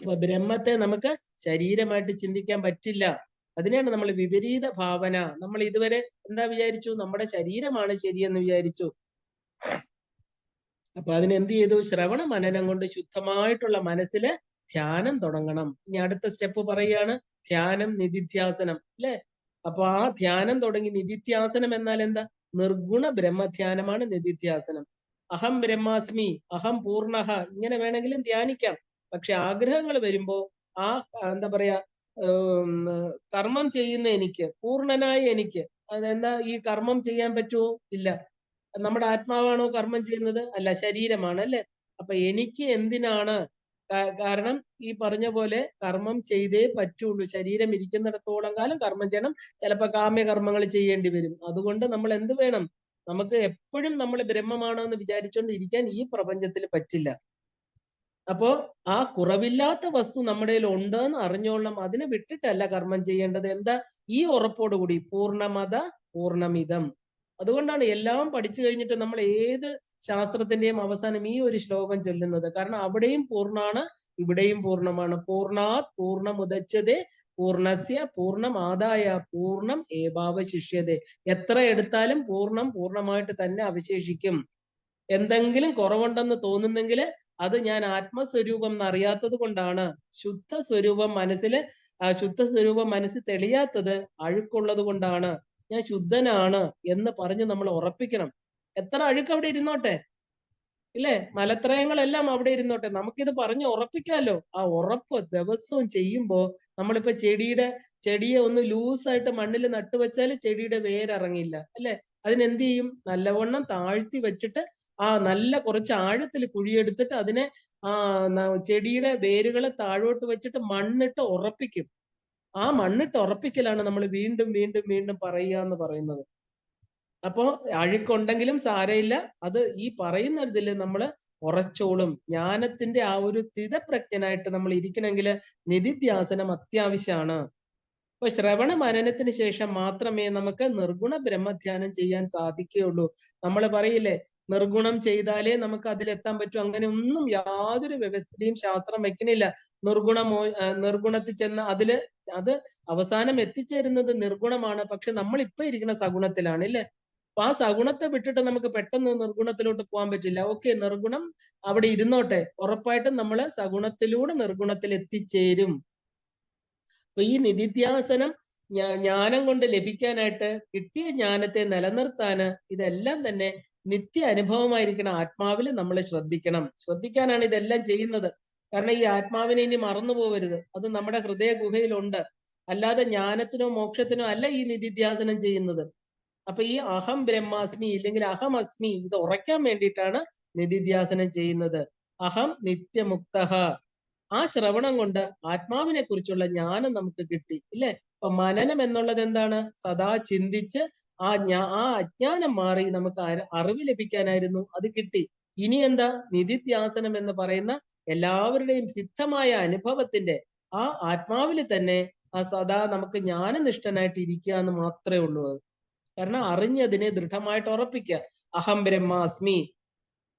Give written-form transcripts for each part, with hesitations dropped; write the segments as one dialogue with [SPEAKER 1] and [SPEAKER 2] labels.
[SPEAKER 1] അപ്പൊ ബ്രഹ്മത്തെ നമുക്ക് ശരീരമായിട്ട് ചിന്തിക്കാൻ പറ്റില്ല. അതിനെയാണ് നമ്മൾ വിപരീത ഭാവന. നമ്മൾ ഇതുവരെ എന്താ വിചാരിച്ചു? നമ്മുടെ ശരീരമാണ് ശരിയെന്ന് വിചാരിച്ചു. അപ്പൊ അതിനെന്ത് ചെയ്തു? ശ്രവണ മനനം കൊണ്ട് ശുദ്ധമായിട്ടുള്ള മനസ്സില് ധ്യാനം തുടങ്ങണം. ഇനി അടുത്ത സ്റ്റെപ്പ് പറയുകയാണ് ധ്യാനം, നിധിധ്യാസനം, അല്ലെ? അപ്പൊ ആ ധ്യാനം തുടങ്ങി. നിധിധ്യാസനം എന്നാൽ എന്താ? നിർഗുണ ബ്രഹ്മധ്യാനമാണ് നിധിധ്യാസനം. അഹം ബ്രഹ്മാസ്മി, അഹം പൂർണ്ണഹ, ഇങ്ങനെ വേണമെങ്കിലും ധ്യാനിക്കാം. പക്ഷെ ആഗ്രഹങ്ങൾ വരുമ്പോ ആ എന്താ പറയാ, കർമ്മം ചെയ്യുന്ന എനിക്ക്, പൂർണ്ണനായ എനിക്ക്, അതെന്താ ഈ കർമ്മം ചെയ്യാൻ പറ്റുമോ? ഇല്ല. നമ്മുടെ ആത്മാവാണോ കർമ്മം ചെയ്യുന്നത്? അല്ല, ശരീരമാണ്, അല്ലെ? അപ്പൊ എനിക്ക് എന്തിനാണ്? കാരണം ഈ പറഞ്ഞ പോലെ കർമ്മം ചെയ്തേ പറ്റുള്ളൂ. ശരീരം ഇരിക്കുന്നിടത്തോളം കാലം കർമ്മം ചെയ്യണം. ചിലപ്പോ കാമ്യകർമ്മങ്ങൾ ചെയ്യേണ്ടി വരും. അതുകൊണ്ട് നമ്മൾ എന്ത് വേണം? നമുക്ക് എപ്പോഴും നമ്മൾ ബ്രഹ്മമാണോ എന്ന് വിചാരിച്ചുകൊണ്ട് ഇരിക്കാൻ ഈ പ്രപഞ്ചത്തിൽ പറ്റില്ല. അപ്പോ ആ കുറവില്ലാത്ത വസ്തു നമ്മുടെ കയ്യിൽ ഉണ്ട് എന്ന് അറിഞ്ഞോളണം. അതിനെ വിട്ടിട്ടല്ല കർമ്മം ചെയ്യേണ്ടത്. എന്താ? ഈ ഉറപ്പോടുകൂടി പൂർണ്ണമത പൂർണ്ണമിതം. അതുകൊണ്ടാണ് എല്ലാം പഠിച്ചു കഴിഞ്ഞിട്ട് നമ്മൾ ഏത് ശാസ്ത്രത്തിന്റെയും അവസാനം ഈ ഒരു ശ്ലോകം ചൊല്ലുന്നത്. കാരണം അവിടെയും പൂർണ്ണാണ്, ഇവിടെയും പൂർണ്ണമാണ്. പൂർണ്ണാത് പൂർണ്ണമുദച്യതേ പൂർണ്ണസ്യ പൂർണ്ണമാദായ പൂർണ്ണം ഏവാവശിഷ്യതേ. എത്ര എടുത്താലും പൂർണ്ണം പൂർണ്ണമായിട്ട് തന്നെ അവശേഷിക്കും. എന്തെങ്കിലും കുറവുണ്ടെന്ന് തോന്നുന്നെങ്കിൽ അത് ഞാൻ ആത്മസ്വരൂപം എന്നറിയാത്തത് കൊണ്ടാണ്. ശുദ്ധ സ്വരൂപം മനസ്സില്, ശുദ്ധ സ്വരൂപം മനസ്സിൽ തെളിയാത്തത് അഴുക്കുള്ളത് കൊണ്ടാണ്. ഞാൻ ശുദ്ധനാണ് എന്ന് പറഞ്ഞ് നമ്മൾ ഉറപ്പിക്കണം. എത്ര അഴുക്ക് അവിടെ ഇരുന്നോട്ടെ, ഇല്ലേ? മലത്രയങ്ങളെല്ലാം അവിടെ ഇരുന്നോട്ടെ, നമുക്കിത് പറഞ്ഞ് ഉറപ്പിക്കാമല്ലോ. ആ ഉറപ്പ് ദിവസവും ചെയ്യുമ്പോ നമ്മളിപ്പോ ചെടിയെ ഒന്ന് ലൂസായിട്ട് മണ്ണിൽ നട്ടുവെച്ചാൽ ചെടിയുടെ വേരിറങ്ങില്ല, അല്ലെ? അതിനെന്ത് ചെയ്യും? നല്ലവണ്ണം താഴ്ത്തി വെച്ചിട്ട് നല്ല കുറച്ച് ആഴത്തിൽ കുഴിയെടുത്തിട്ട് അതിനെ ചെടിയുടെ വേരുകളെ താഴോട്ട് വെച്ചിട്ട് മണ്ണിട്ട് ഉറപ്പിക്കും. ആ മണ്ണിട്ട് ഉറപ്പിക്കലാണ് നമ്മൾ വീണ്ടും വീണ്ടും വീണ്ടും പറയുക എന്ന് പറയുന്നത്. അപ്പോ അഴുക്കുണ്ടെങ്കിലും സാരമില്ല, അത് ഈ പറയുന്ന ഇതിൽ നമ്മൾ ഉറച്ചോളും. ജ്ഞാനത്തിന്റെ ആ ഒരു സ്ഥിതപ്രജ്ഞനായിട്ട് നമ്മൾ ഇരിക്കണമെങ്കിൽ നിധിധ്യാസനം അത്യാവശ്യമാണ്. അപ്പൊ ശ്രവണ മനനത്തിന് ശേഷം മാത്രമേ നമുക്ക് നിർഗുണ ബ്രഹ്മധ്യാനം ചെയ്യാൻ സാധിക്കുകയുള്ളൂ. നമ്മൾ പറയില്ലേ, നിർഗുണം ചെയ്താലേ നമുക്ക് അതിലെത്താൻ പറ്റൂ. അങ്ങനെ ഒന്നും യാതൊരു വ്യവസ്ഥയും ശാസ്ത്രം വെക്കണില്ല. നിർഗുണത്തിൽ ചെന്ന് അത് അവസാനം എത്തിച്ചേരുന്നത് നിർഗുണമാണ്. പക്ഷെ നമ്മൾ ഇപ്പൊ ഇരിക്കുന്ന സഗുണത്തിലാണ്, ഇല്ലേ? അപ്പൊ ആ സഗുണത്തെ വിട്ടിട്ട് നമുക്ക് പെട്ടെന്ന് നിർഗുണത്തിലോട്ട് പോകാൻ പറ്റില്ല. ഓക്കെ, നിർഗുണം അവിടെ ഇരുന്നോട്ടെ, ഉറപ്പായിട്ടും നമ്മൾ സഗുണത്തിലൂടെ നിർഗുണത്തിൽ എത്തിച്ചേരും. അപ്പൊ ഈ നിധിധ്യാസനം ജ്ഞാനം കൊണ്ട് ലഭിക്കാനായിട്ട്, കിട്ടിയ ജ്ഞാനത്തെ നിലനിർത്താന് ഇതെല്ലാം തന്നെ നിത്യ അനുഭവമായിരിക്കണം. ആത്മാവിൽ നമ്മൾ ശ്രദ്ധിക്കാനാണ് ഇതെല്ലാം ചെയ്യുന്നത്. കാരണം ഈ ആത്മാവിനെ ഇനി മറന്നു പോകരുത്. അത് നമ്മുടെ ഹൃദയ ഗുഹയിലുണ്ട്. അല്ലാതെ ജ്ഞാനത്തിനോ മോക്ഷത്തിനോ അല്ല ഈ നിധിധ്യാസനം ചെയ്യുന്നത്. അപ്പൊ ഈ അഹം ബ്രഹ്മാസ്മി ഇല്ലെങ്കിൽ അഹം അസ്മി ഇത് ഉറയ്ക്കാൻ വേണ്ടിയിട്ടാണ് നിധിധ്യാസനം ചെയ്യുന്നത്. അഹം നിത്യമുക്തഃ. ആ ശ്രവണം കൊണ്ട് ആത്മാവിനെ കുറിച്ചുള്ള ജ്ഞാനം നമുക്ക് കിട്ടി, ഇല്ലേ? അപ്പൊ മനനം എന്നുള്ളത് എന്താണ്? സദാ ചിന്തിച്ച് ആ അജ്ഞാനം മാറി നമുക്ക് അറിവ് ലഭിക്കാനായിരുന്നു. അത് കിട്ടി. ഇനി എന്താ? നിധിധ്യാസനം എന്ന് പറയുന്ന എല്ലാവരുടെയും സിദ്ധമായ അനുഭവത്തിന്റെ ആ ആത്മാവിൽ തന്നെ സദാ നമുക്ക് ജ്ഞാനനിഷ്ഠനായിട്ട് ഇരിക്കുക എന്ന് മാത്രമേ ഉള്ളൂ. അത് കാരണം അറിഞ്ഞതിനെ ദൃഢമായിട്ട് ഉറപ്പിക്കുക. അഹം ബ്രഹ്മാസ്മി.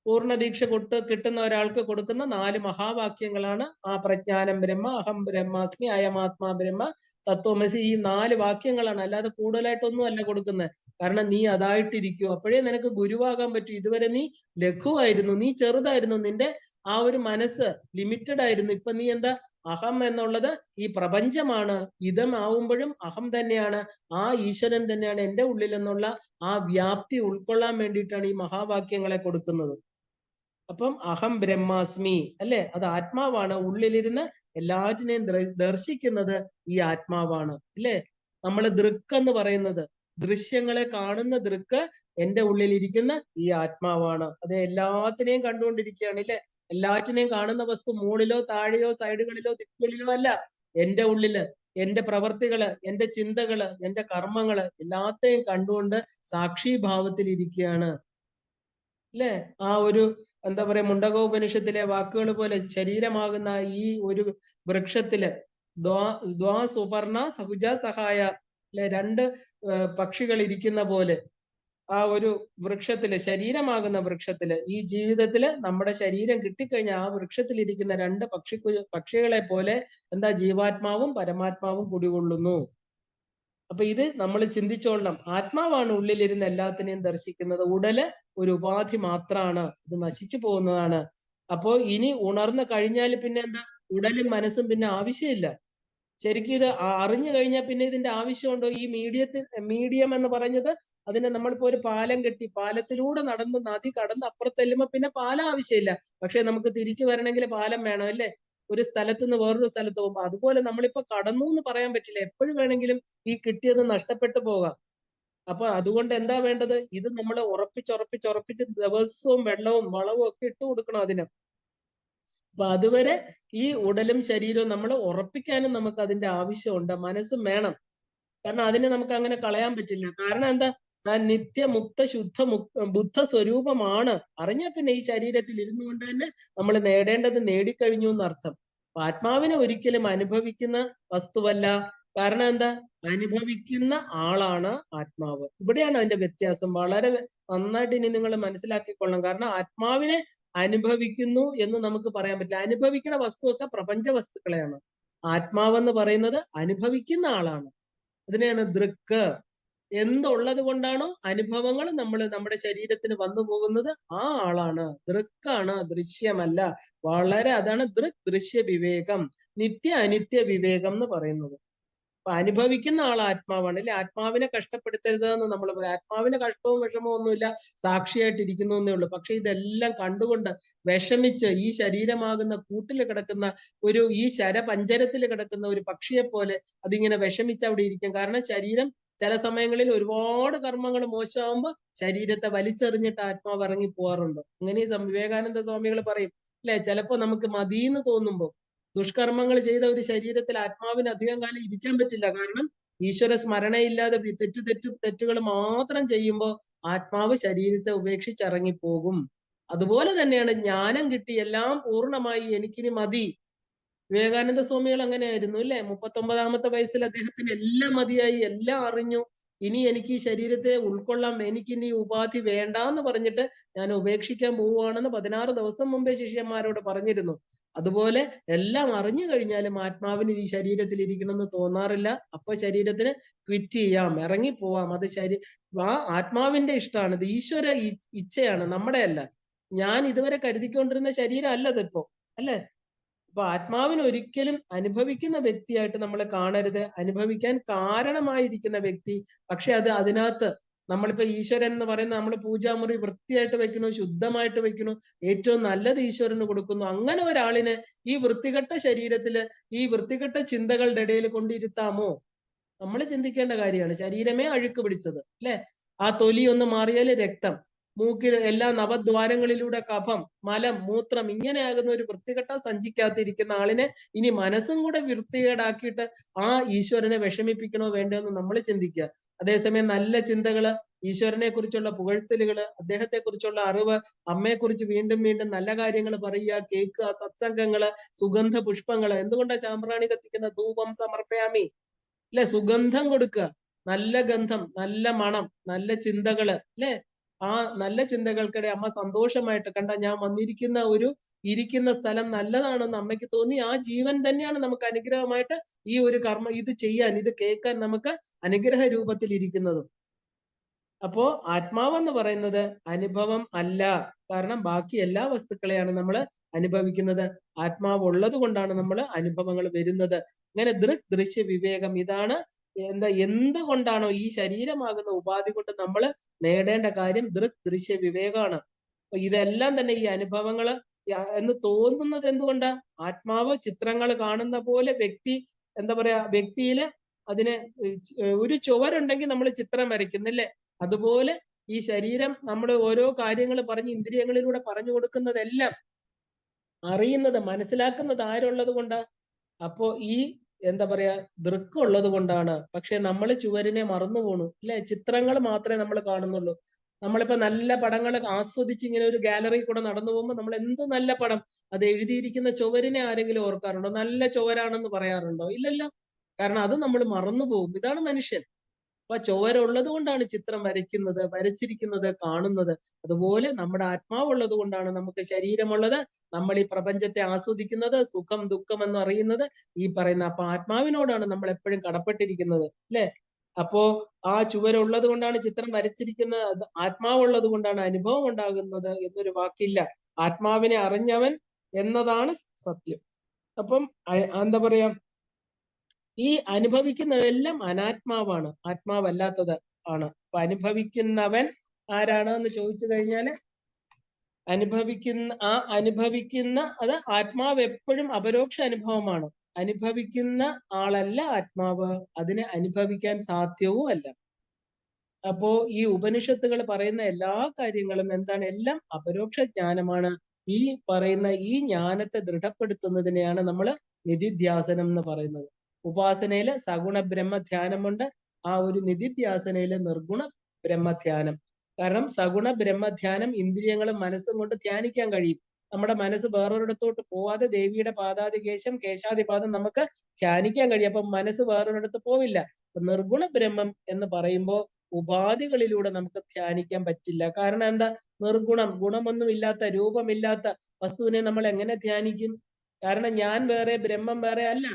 [SPEAKER 1] പൂർണ്ണ ദീക്ഷ കിട്ടുന്ന ഒരാൾക്ക് കൊടുക്കുന്ന 4 മഹാവാക്യങ്ങളാണ് ആ പ്രജ്ഞാനം ബ്രഹ്മ, അഹം ബ്രഹ്മാസ്മി, അയമാത്മാ ബ്രഹ്മ, തത്വമസി. ഈ 4 വാക്യങ്ങളാണ്, അല്ലാതെ കൂടുതലായിട്ടൊന്നും അല്ല കൊടുക്കുന്നത്. കാരണം നീ അതായിട്ടിരിക്കൂ, അപ്പോഴേ നിനക്ക് ഗുരുവാകാൻ പറ്റൂ. ഇതുവരെ നീ ലഘുവായിരുന്നു, നീ ചെറുതായിരുന്നു, നിന്റെ ആ ഒരു മനസ്സ് ലിമിറ്റഡ് ആയിരുന്നു. ഇപ്പൊ നീ എന്താ? അഹം എന്നുള്ളത് ഈ പ്രപഞ്ചമാണ്. ഇതം ആവുമ്പോഴും അഹം തന്നെയാണ്, ആ ഈശ്വരൻ തന്നെയാണ് എൻ്റെ ഉള്ളിൽ എന്നുള്ള ആ വ്യാപ്തി ഉൾക്കൊള്ളാൻ വേണ്ടിയിട്ടാണ് ഈ മഹാവാക്യങ്ങളെ കൊടുക്കുന്നത്. അപ്പം അഹം ബ്രഹ്മാസ്മി, അല്ലെ? അത് ആത്മാവാണ്. ഉള്ളിലിരുന്ന് എല്ലാറ്റിനെയും ദർശിക്കുന്നത് ഈ ആത്മാവാണ്, അല്ലെ? നമ്മൾ ദൃക്ക് എന്ന് പറയുന്നത്, ദൃശ്യങ്ങളെ കാണുന്ന ദൃക്ക് എൻ്റെ ഉള്ളിലിരിക്കുന്ന ഈ ആത്മാവാണ്. അത് എല്ലാത്തിനെയും കണ്ടുകൊണ്ടിരിക്കുകയാണ്, ഇല്ലേ? എല്ലാറ്റിനെയും കാണുന്ന വസ്തു മുകളിലോ താഴെയോ സൈഡുകളിലോ ദിക്കുകളിലോ അല്ല, എൻ്റെ ഉള്ളില്. എൻ്റെ പ്രവർത്തികള്, എൻ്റെ ചിന്തകള്, എൻ്റെ കർമ്മങ്ങള് എല്ലാത്തെയും കണ്ടുകൊണ്ട് സാക്ഷിഭാവത്തിൽ ഇരിക്കുകയാണ്, അല്ലേ? ആ ഒരു എന്താ പറയാ, മുണ്ടകോപനിഷത്തിലെ വാക്കുകൾ പോലെ ശരീരമാകുന്ന ഈ ഒരു വൃക്ഷത്തില് സുപർണ സഹുജ സഹായ, അല്ലെ? 2 പക്ഷികൾ ഇരിക്കുന്ന പോലെ ആ ഒരു വൃക്ഷത്തില്, ശരീരമാകുന്ന വൃക്ഷത്തില്, ഈ ജീവിതത്തില് നമ്മുടെ ശരീരം കിട്ടിക്കഴിഞ്ഞ ആ വൃക്ഷത്തിലിരിക്കുന്ന രണ്ട് പക്ഷികളെ പോലെ എന്താ ജീവാത്മാവും പരമാത്മാവും കുടികൊള്ളുന്നു. അപ്പൊ ഇത് നമ്മൾ ചിന്തിച്ചോളണം. ആത്മാവാണ് ഉള്ളിലിരുന്ന് എല്ലാത്തിനെയും ദർശിക്കുന്നത്. ഉടല് ഒരു ഉപാധി മാത്രമാണ്, ഇത് നശിച്ചു പോകുന്നതാണ്. അപ്പോ ഇനി ഉണർന്നു കഴിഞ്ഞാൽ പിന്നെ എന്താ, ഉടലും മനസ്സും പിന്നെ ആവശ്യമില്ല. ശരിക്കും ഇത് അറിഞ്ഞു കഴിഞ്ഞാൽ പിന്നെ ഇതിന്റെ ആവശ്യമുണ്ടോ? ഈ മീഡിയം എന്ന് പറഞ്ഞത്, അതിനെ നമ്മളിപ്പോ ഒരു പാലം കെട്ടി പാലത്തിലൂടെ നടന്ന് നദി കടന്ന് അപ്പുറത്ത് ചെല്ലുമ്പോ പിന്നെ പാലം ആവശ്യമില്ല. പക്ഷെ നമുക്ക് തിരിച്ചു വരണമെങ്കിൽ പാലം വേണം, അല്ലേ? ഒരു സ്ഥലത്ത് നിന്ന് വേറൊരു സ്ഥലത്ത് പോകുമ്പോ അതുപോലെ നമ്മളിപ്പോ കടന്നു എന്ന് പറയാൻ പറ്റില്ല. എപ്പോഴും വേണമെങ്കിലും ഈ കിട്ടിയത് നഷ്ടപ്പെട്ടു പോകാം. അപ്പൊ അതുകൊണ്ട് എന്താ വേണ്ടത്? ഇത് നമ്മൾ ഉറപ്പിച്ച് ദിവസവും വെള്ളവും വളവും ഒക്കെ ഇട്ട് കൊടുക്കണം അതിന്. അപ്പൊ അതുവരെ ഈ ഉടലും ശരീരവും നമ്മൾ ഉറപ്പിക്കാനും നമുക്ക് അതിന്റെ ആവശ്യമുണ്ട്. മനസ്സും വേണം. കാരണം അതിനെ നമുക്ക് അങ്ങനെ കളയാൻ പറ്റില്ല. കാരണം എന്താ? താൻ നിത്യമുക്ത ബുദ്ധ സ്വരൂപമാണ്. അറിഞ്ഞാൽ പിന്നെ ഈ ശരീരത്തിൽ ഇരുന്നു കൊണ്ട് തന്നെ നമ്മൾ നേടേണ്ടത് നേടിക്കഴിഞ്ഞു എന്നർത്ഥം. അപ്പൊ ആത്മാവിനെ ഒരിക്കലും അനുഭവിക്കുന്ന വസ്തുവല്ല. കാരണം എന്താ? അനുഭവിക്കുന്ന ആളാണ് ആത്മാവ്. ഇവിടെയാണ് അതിന്റെ വ്യത്യാസം. വളരെ നന്നായിട്ട് ഇനി നിങ്ങൾ മനസ്സിലാക്കിക്കൊള്ളണം. കാരണം ആത്മാവിനെ അനുഭവിക്കുന്നു എന്ന് നമുക്ക് പറയാൻ പറ്റില്ല. അനുഭവിക്കുന്ന വസ്തുവൊക്കെ പ്രപഞ്ച വസ്തുക്കളെയാണ്. ആത്മാവെന്ന് പറയുന്നത് അനുഭവിക്കുന്ന ആളാണ്. അതിനെയാണ് ദൃക്ക്. എന്തുള്ളത് കൊണ്ടാണോ അനുഭവങ്ങൾ നമ്മുടെ ശരീരത്തിന് വന്നു പോകുന്നത്, ആ ആളാണ്. ദൃക്കാണ്, ദൃശ്യമല്ല. വളരെ അതാണ് ദൃശ്യ വിവേകം, നിത്യ അനിത്യ വിവേകം എന്ന് പറയുന്നത്. അപ്പൊ അനുഭവിക്കുന്ന ആൾ ആത്മാവാണ്, അല്ലെ? ആത്മാവിനെ കഷ്ടപ്പെടുത്തരുത് എന്ന് നമ്മൾ പറയും. ആത്മാവിന് കഷ്ടവും വിഷമവും ഒന്നുമില്ല, സാക്ഷിയായിട്ടിരിക്കുന്നു എന്നേ ഉള്ളൂ. പക്ഷെ ഇതെല്ലാം കണ്ടുകൊണ്ട് വിഷമിച്ച് ഈ ശരീരമാകുന്ന കൂട്ടിൽ കിടക്കുന്ന ഈ ശരപഞ്ചരത്തിൽ കിടക്കുന്ന ഒരു പക്ഷിയെ പോലെ അതിങ്ങനെ വിഷമിച്ച് അവിടെ ഇരിക്കും. കാരണം ശരീരം ചില സമയങ്ങളിൽ ഒരുപാട് കർമ്മങ്ങൾ മോശമാകുമ്പോൾ ശരീരത്തെ വലിച്ചെറിഞ്ഞിട്ട് ആത്മാവ് ഇറങ്ങി പോവാറുണ്ട്. അങ്ങനെ വിവേകാനന്ദ സ്വാമികൾ പറയും, അല്ലെ? ചിലപ്പോ നമുക്ക് മതീന്ന് തോന്നുമ്പോ ദുഷ്കർമ്മങ്ങൾ ചെയ്ത ഒരു ശരീരത്തിൽ ആത്മാവിന് അധികം കാലം ഇരിക്കാൻ പറ്റില്ല. കാരണം ഈശ്വര സ്മരണയില്ലാതെ തെറ്റുകൾ മാത്രം ചെയ്യുമ്പോൾ ആത്മാവ് ശരീരത്തെ ഉപേക്ഷിച്ചിറങ്ങിപ്പോകും. അതുപോലെ തന്നെയാണ് ജ്ഞാനം കിട്ടി എല്ലാം പൂർണ്ണമായി, എനിക്കിനി മതി. വിവേകാനന്ദ സ്വാമികൾ അങ്ങനെയായിരുന്നു, അല്ലെ? 39-ാമത്തെ വയസ്സിൽ അദ്ദേഹത്തിന് എല്ലാം മതിയായി, എല്ലാം അറിഞ്ഞു. ഇനി എനിക്ക് ഈ ശരീരത്തെ ഉൾക്കൊള്ളാം, എനിക്കിനി ഉപാധി വേണ്ടാന്ന് പറഞ്ഞിട്ട് ഞാൻ ഉപേക്ഷിക്കാൻ പോവുകയാണെന്ന് 16 ദിവസം മുമ്പേ ശിഷ്യന്മാരോട് പറഞ്ഞിരുന്നു. അതുപോലെ എല്ലാം അറിഞ്ഞു കഴിഞ്ഞാലും ആത്മാവിന് ഈ ശരീരത്തിൽ ഇരിക്കണമെന്ന് തോന്നാറില്ല. അപ്പൊ ശരീരത്തിന് ക്വിറ്റ് ചെയ്യാം, ഇറങ്ങിപ്പോവാം. അത് ആത്മാവിന്റെ ഇഷ്ടമാണ്, ഇത് ഈശ്വര ഇച്ഛയാണ്, നമ്മുടെ അല്ല. ഞാൻ ഇതുവരെ കരുതിക്കൊണ്ടിരുന്ന ശരീരം അല്ലതിപ്പോ, അല്ലെ? അപ്പൊ ആത്മാവിന് ഒരിക്കലും അനുഭവിക്കുന്ന വ്യക്തിയായിട്ട് നമ്മൾ കാണരുത്. അനുഭവിക്കാൻ കാരണമായിരിക്കുന്ന വ്യക്തി. പക്ഷെ അതിനകത്ത് നമ്മളിപ്പോ ഈശ്വരൻ എന്ന് പറയുന്ന നമ്മൾ പൂജാമുറി വൃത്തിയായിട്ട് വെക്കണു, ശുദ്ധമായിട്ട് വെക്കണു, ഏറ്റവും നല്ലത് ഈശ്വരന് കൊടുക്കുന്നു. അങ്ങനെ ഒരാളിനെ ഈ വൃത്തികെട്ട ശരീരത്തില് ഈ വൃത്തികെട്ട ചിന്തകളുടെ ഇടയിൽ കൊണ്ടിരുത്താമോ? നമ്മൾ ചിന്തിക്കേണ്ട കാര്യമാണ്. ശരീരമേ അഴുക്ക് പിടിച്ചത്, അല്ലെ? ആ തൊലി ഒന്ന് മാറിയാല് രക്തം, മൂക്കിൽ എല്ലാ നവദ്വാരങ്ങളിലൂടെ കഫം, മലം, മൂത്രം, ഇങ്ങനെയാകുന്ന ഒരു വൃത്തികെട്ട സഞ്ചിക്കകത്തിരിക്കുന്ന ആളിനെ ഇനി മനസ്സും കൂടെ വൃത്തികേടാക്കിയിട്ട് ആ ഈശ്വരനെ വിഷമിപ്പിക്കണോ വേണ്ടോ എന്ന് നമ്മൾ ചിന്തിക്കുക. അതേസമയം നല്ല ചിന്തകള്, ഈശ്വരനെ കുറിച്ചുള്ള പുകഴ്ത്തലുകള്, അദ്ദേഹത്തെ കുറിച്ചുള്ള അറിവ്, അമ്മയെ കുറിച്ച് വീണ്ടും വീണ്ടും നല്ല കാര്യങ്ങൾ പറയുക, കേൾക്കുക, സത്സംഗങ്ങള്, സുഗന്ധ പുഷ്പങ്ങള്. എന്തുകൊണ്ടാണ് ചാമ്പ്രാണി കത്തിക്കുന്ന? ധൂപം സമർപ്പയാമി, അല്ലെ? സുഗന്ധം കൊടുക്കുക, നല്ല ഗന്ധം, നല്ല മണം, നല്ല ചിന്തകള്, അല്ലെ? ആ നല്ല ചിന്തകൾക്കിടെ അമ്മ സന്തോഷമായിട്ട് കണ്ട, ഞാൻ ഇരിക്കുന്ന സ്ഥലം നല്ലതാണെന്ന് അമ്മയ്ക്ക് തോന്നി. ആ ജീവൻ തന്നെയാണ് നമുക്ക് അനുഗ്രഹമായിട്ട് ഈ ഒരു കർമ്മം ഇത് ചെയ്യാൻ, ഇത് കേൾക്കാൻ നമുക്ക് അനുഗ്രഹ രൂപത്തിൽ ഇരിക്കുന്നതും. അപ്പോ ആത്മാവെന്ന് പറയുന്നത് അനുഭവം അല്ല. കാരണം ബാക്കി എല്ലാ വസ്തുക്കളെയാണ് നമ്മൾ അനുഭവിക്കുന്നത്. ആത്മാവ് ഉള്ളത് കൊണ്ടാണ് നമ്മൾ അനുഭവങ്ങൾ വരുന്നത്. ഇങ്ങനെ ദൃശ്യ വിവേകം, ഇതാണ് എന്തുകൊണ്ടാണോ ഈ ശരീരമാകുന്ന ഉപാധി കൊണ്ട് നമ്മൾ നേടേണ്ട കാര്യം ദൃശ്യ വിവേകമാണ്. അപ്പൊ ഇതെല്ലാം തന്നെ ഈ അനുഭവങ്ങള് എന്ന് തോന്നുന്നത് എന്തുകൊണ്ടാ? ആത്മാവ് ചിത്രങ്ങൾ കാണുന്ന പോലെ വ്യക്തിയില് അതിനെ ഒരു ചുവരുണ്ടെങ്കിൽ നമ്മൾ ചിത്രം വരയ്ക്കുന്നില്ലേ? അതുപോലെ ഈ ശരീരം നമ്മുടെ ഓരോ കാര്യങ്ങൾ പറഞ്ഞ് ഇന്ദ്രിയങ്ങളിലൂടെ പറഞ്ഞു കൊടുക്കുന്നതെല്ലാം അറിയുന്നത്, മനസ്സിലാക്കുന്നത് ആരുള്ളത് കൊണ്ടാ? അപ്പോ ഈ ദൃക്കുള്ളത് കൊണ്ടാണ്. പക്ഷെ നമ്മൾ ചുവരിനെ മറന്നു പോണു, അല്ലെ? ചിത്രങ്ങൾ മാത്രമേ നമ്മൾ കാണുന്നുള്ളൂ. നമ്മളിപ്പോ നല്ല പടങ്ങൾ ആസ്വദിച്ച് ഇങ്ങനെ ഒരു ഗാലറി കൂടെ നടന്നു പോകുമ്പോൾ നമ്മൾ എന്ത് നല്ല പടം, അത് എഴുതിയിരിക്കുന്ന ചുവരിനെ ആരെങ്കിലും ഓർക്കാറുണ്ടോ? നല്ല ചുവരാണെന്ന് പറയാറുണ്ടോ? ഇല്ലല്ലോ. കാരണം അത് നമ്മൾ മറന്നു പോകും. ഇതാണ് മനുഷ്യൻ. അപ്പൊ ചുവരുള്ളത് കൊണ്ടാണ് ചിത്രം വരയ്ക്കുന്നത്, വരച്ചിരിക്കുന്നത്, കാണുന്നത്. അതുപോലെ നമ്മുടെ ആത്മാവുള്ളത് കൊണ്ടാണ് നമുക്ക് ശരീരമുള്ളത്, നമ്മൾ ഈ പ്രപഞ്ചത്തെ ആസ്വദിക്കുന്നത്, സുഖം ദുഃഖം എന്ന് അറിയുന്നത് ഈ പറയുന്ന. അപ്പൊ ആത്മാവിനോടാണ് നമ്മൾ എപ്പോഴും കടപ്പെട്ടിരിക്കുന്നത്, അല്ലെ? അപ്പോ ആ ചുവരുള്ളത് കൊണ്ടാണ് ചിത്രം വരച്ചിരിക്കുന്നത്, അത് ആത്മാവുള്ളത് കൊണ്ടാണ് അനുഭവം ഉണ്ടാകുന്നത് എന്നൊരു വാക്കില്ല. ആത്മാവിനെ അറിഞ്ഞവൻ എന്നതാണ് സത്യം. അപ്പം എന്താ പറയാ, ഈ അനുഭവിക്കുന്നതെല്ലാം അനാത്മാവാണ്, ആത്മാവല്ലാത്തത് ആണ്. അപ്പൊ അനുഭവിക്കുന്നവൻ ആരാണ് എന്ന് ചോദിച്ചു കഴിഞ്ഞാല്, അനുഭവിക്കുന്ന അത് ആത്മാവ് എപ്പോഴും അപരോക്ഷ അനുഭവമാണ്. അനുഭവിക്കുന്ന ആളല്ല ആത്മാവ്, അതിനെ അനുഭവിക്കാൻ സാധ്യവും അല്ല. അപ്പോ ഈ ഉപനിഷത്തുകൾ പറയുന്ന എല്ലാ കാര്യങ്ങളും എന്താണ്? എല്ലാം അപരോക്ഷ ജ്ഞാനമാണ്. ഈ പറയുന്ന ഈ ജ്ഞാനത്തെ ദൃഢപ്പെടുത്തുന്നതിനെയാണ് നമ്മൾ നിധിധ്യാസനം എന്ന് പറയുന്നത്. ഉപാസനയില് സഗുണ ബ്രഹ്മധ്യാനമുണ്ട്, ആ ഒരു നിധിധ്യാസനയില് നിർഗുണ ബ്രഹ്മധ്യാനം. കാരണം സഗുണ ബ്രഹ്മധ്യാനം ഇന്ദ്രിയങ്ങളും മനസ്സും കൊണ്ട് ധ്യാനിക്കാൻ കഴിയും. നമ്മുടെ മനസ്സ് വേറൊരിടത്തോട്ട് പോവാതെ ദേവിയുടെ പാദാദികേശം കേശാദിപാദം നമുക്ക് ധ്യാനിക്കാൻ കഴിയും. അപ്പൊ മനസ്സ് വേറൊരിടത്ത് പോവില്ല. നിർഗുണ ബ്രഹ്മം എന്ന് പറയുമ്പോൾ ഉപാധികളിലൂടെ നമുക്ക് ധ്യാനിക്കാൻ പറ്റില്ല. കാരണം എന്താ? നിർഗുണം, ഗുണമൊന്നും ഇല്ലാത്ത, രൂപമില്ലാത്ത വസ്തുവിനെ നമ്മൾ എങ്ങനെ ധ്യാനിക്കും? കാരണം ഞാൻ വേറെ ബ്രഹ്മം വേറെ അല്ല.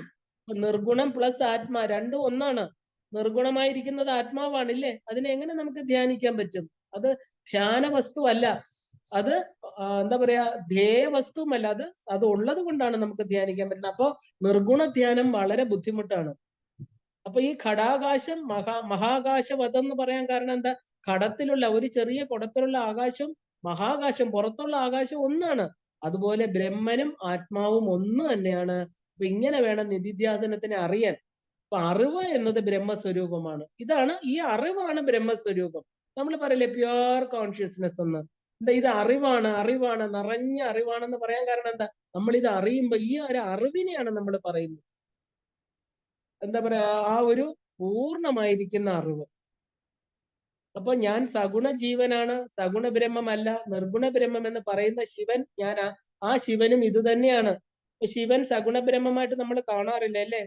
[SPEAKER 1] നിർഗുണം പ്ലസ് ആത്മാ രണ്ടും ഒന്നാണ്. നിർഗുണമായിരിക്കുന്നത് ആത്മാവാണില്ലേ, അതിനെ എങ്ങനെ നമുക്ക് ധ്യാനിക്കാൻ പറ്റും? അത് ധ്യാന വസ്തു അല്ല, അത് എന്താ പറയാ, ധ്യേയ വസ്തുവല്ല. അത് ഉള്ളത് കൊണ്ടാണ് നമുക്ക് ധ്യാനിക്കാൻ പറ്റുന്നത്. അപ്പൊ നിർഗുണ ധ്യാനം വളരെ ബുദ്ധിമുട്ടാണ്. അപ്പൊ ഈ ഘടാകാശം മഹാകാശവധം എന്ന് പറയാൻ കാരണം എന്താ? ഘടത്തിലുള്ള ഒരു ചെറിയ കുടത്തിലുള്ള ആകാശം മഹാകാശം, പുറത്തുള്ള ആകാശം ഒന്നാണ്. അതുപോലെ ബ്രഹ്മനും ആത്മാവും ഒന്ന് തന്നെയാണ്. അപ്പൊ ഇങ്ങനെ വേണം നിധിധ്യാസനത്തിനെ അറിയാൻ. അപ്പൊ അറിവ് എന്നത് ബ്രഹ്മസ്വരൂപമാണ്. ഈ അറിവാണ് ബ്രഹ്മസ്വരൂപം. നമ്മൾ പറയില്ലേ പ്യുവർ കോൺഷ്യസ്നെസ് എന്ന്. എന്താ ഇത് അറിവാണ്, നിറഞ്ഞ അറിവാണെന്ന് പറയാൻ കാരണം എന്താ? നമ്മൾ ഇത് അറിയുമ്പോ ഈ ഒരു അറിവിനെയാണ് നമ്മൾ പറയുന്നത്. എന്താ പറയാ, ആ ഒരു പൂർണ്ണമായിരിക്കുന്ന അറിവ്. അപ്പൊ ഞാൻ സഗുണ ജീവനാണ്, സഗുണ ബ്രഹ്മമല്ല, നിർഗുണ ബ്രഹ്മം എന്ന് പറയുന്ന ശിവൻ ഞാൻ ആ ശിവനും ഇത് തന്നെയാണ്. ശിവൻ സഗുണ ബ്രഹ്മമായിട്ട് നമ്മൾ കാണാറില്ല, അല്ലേ?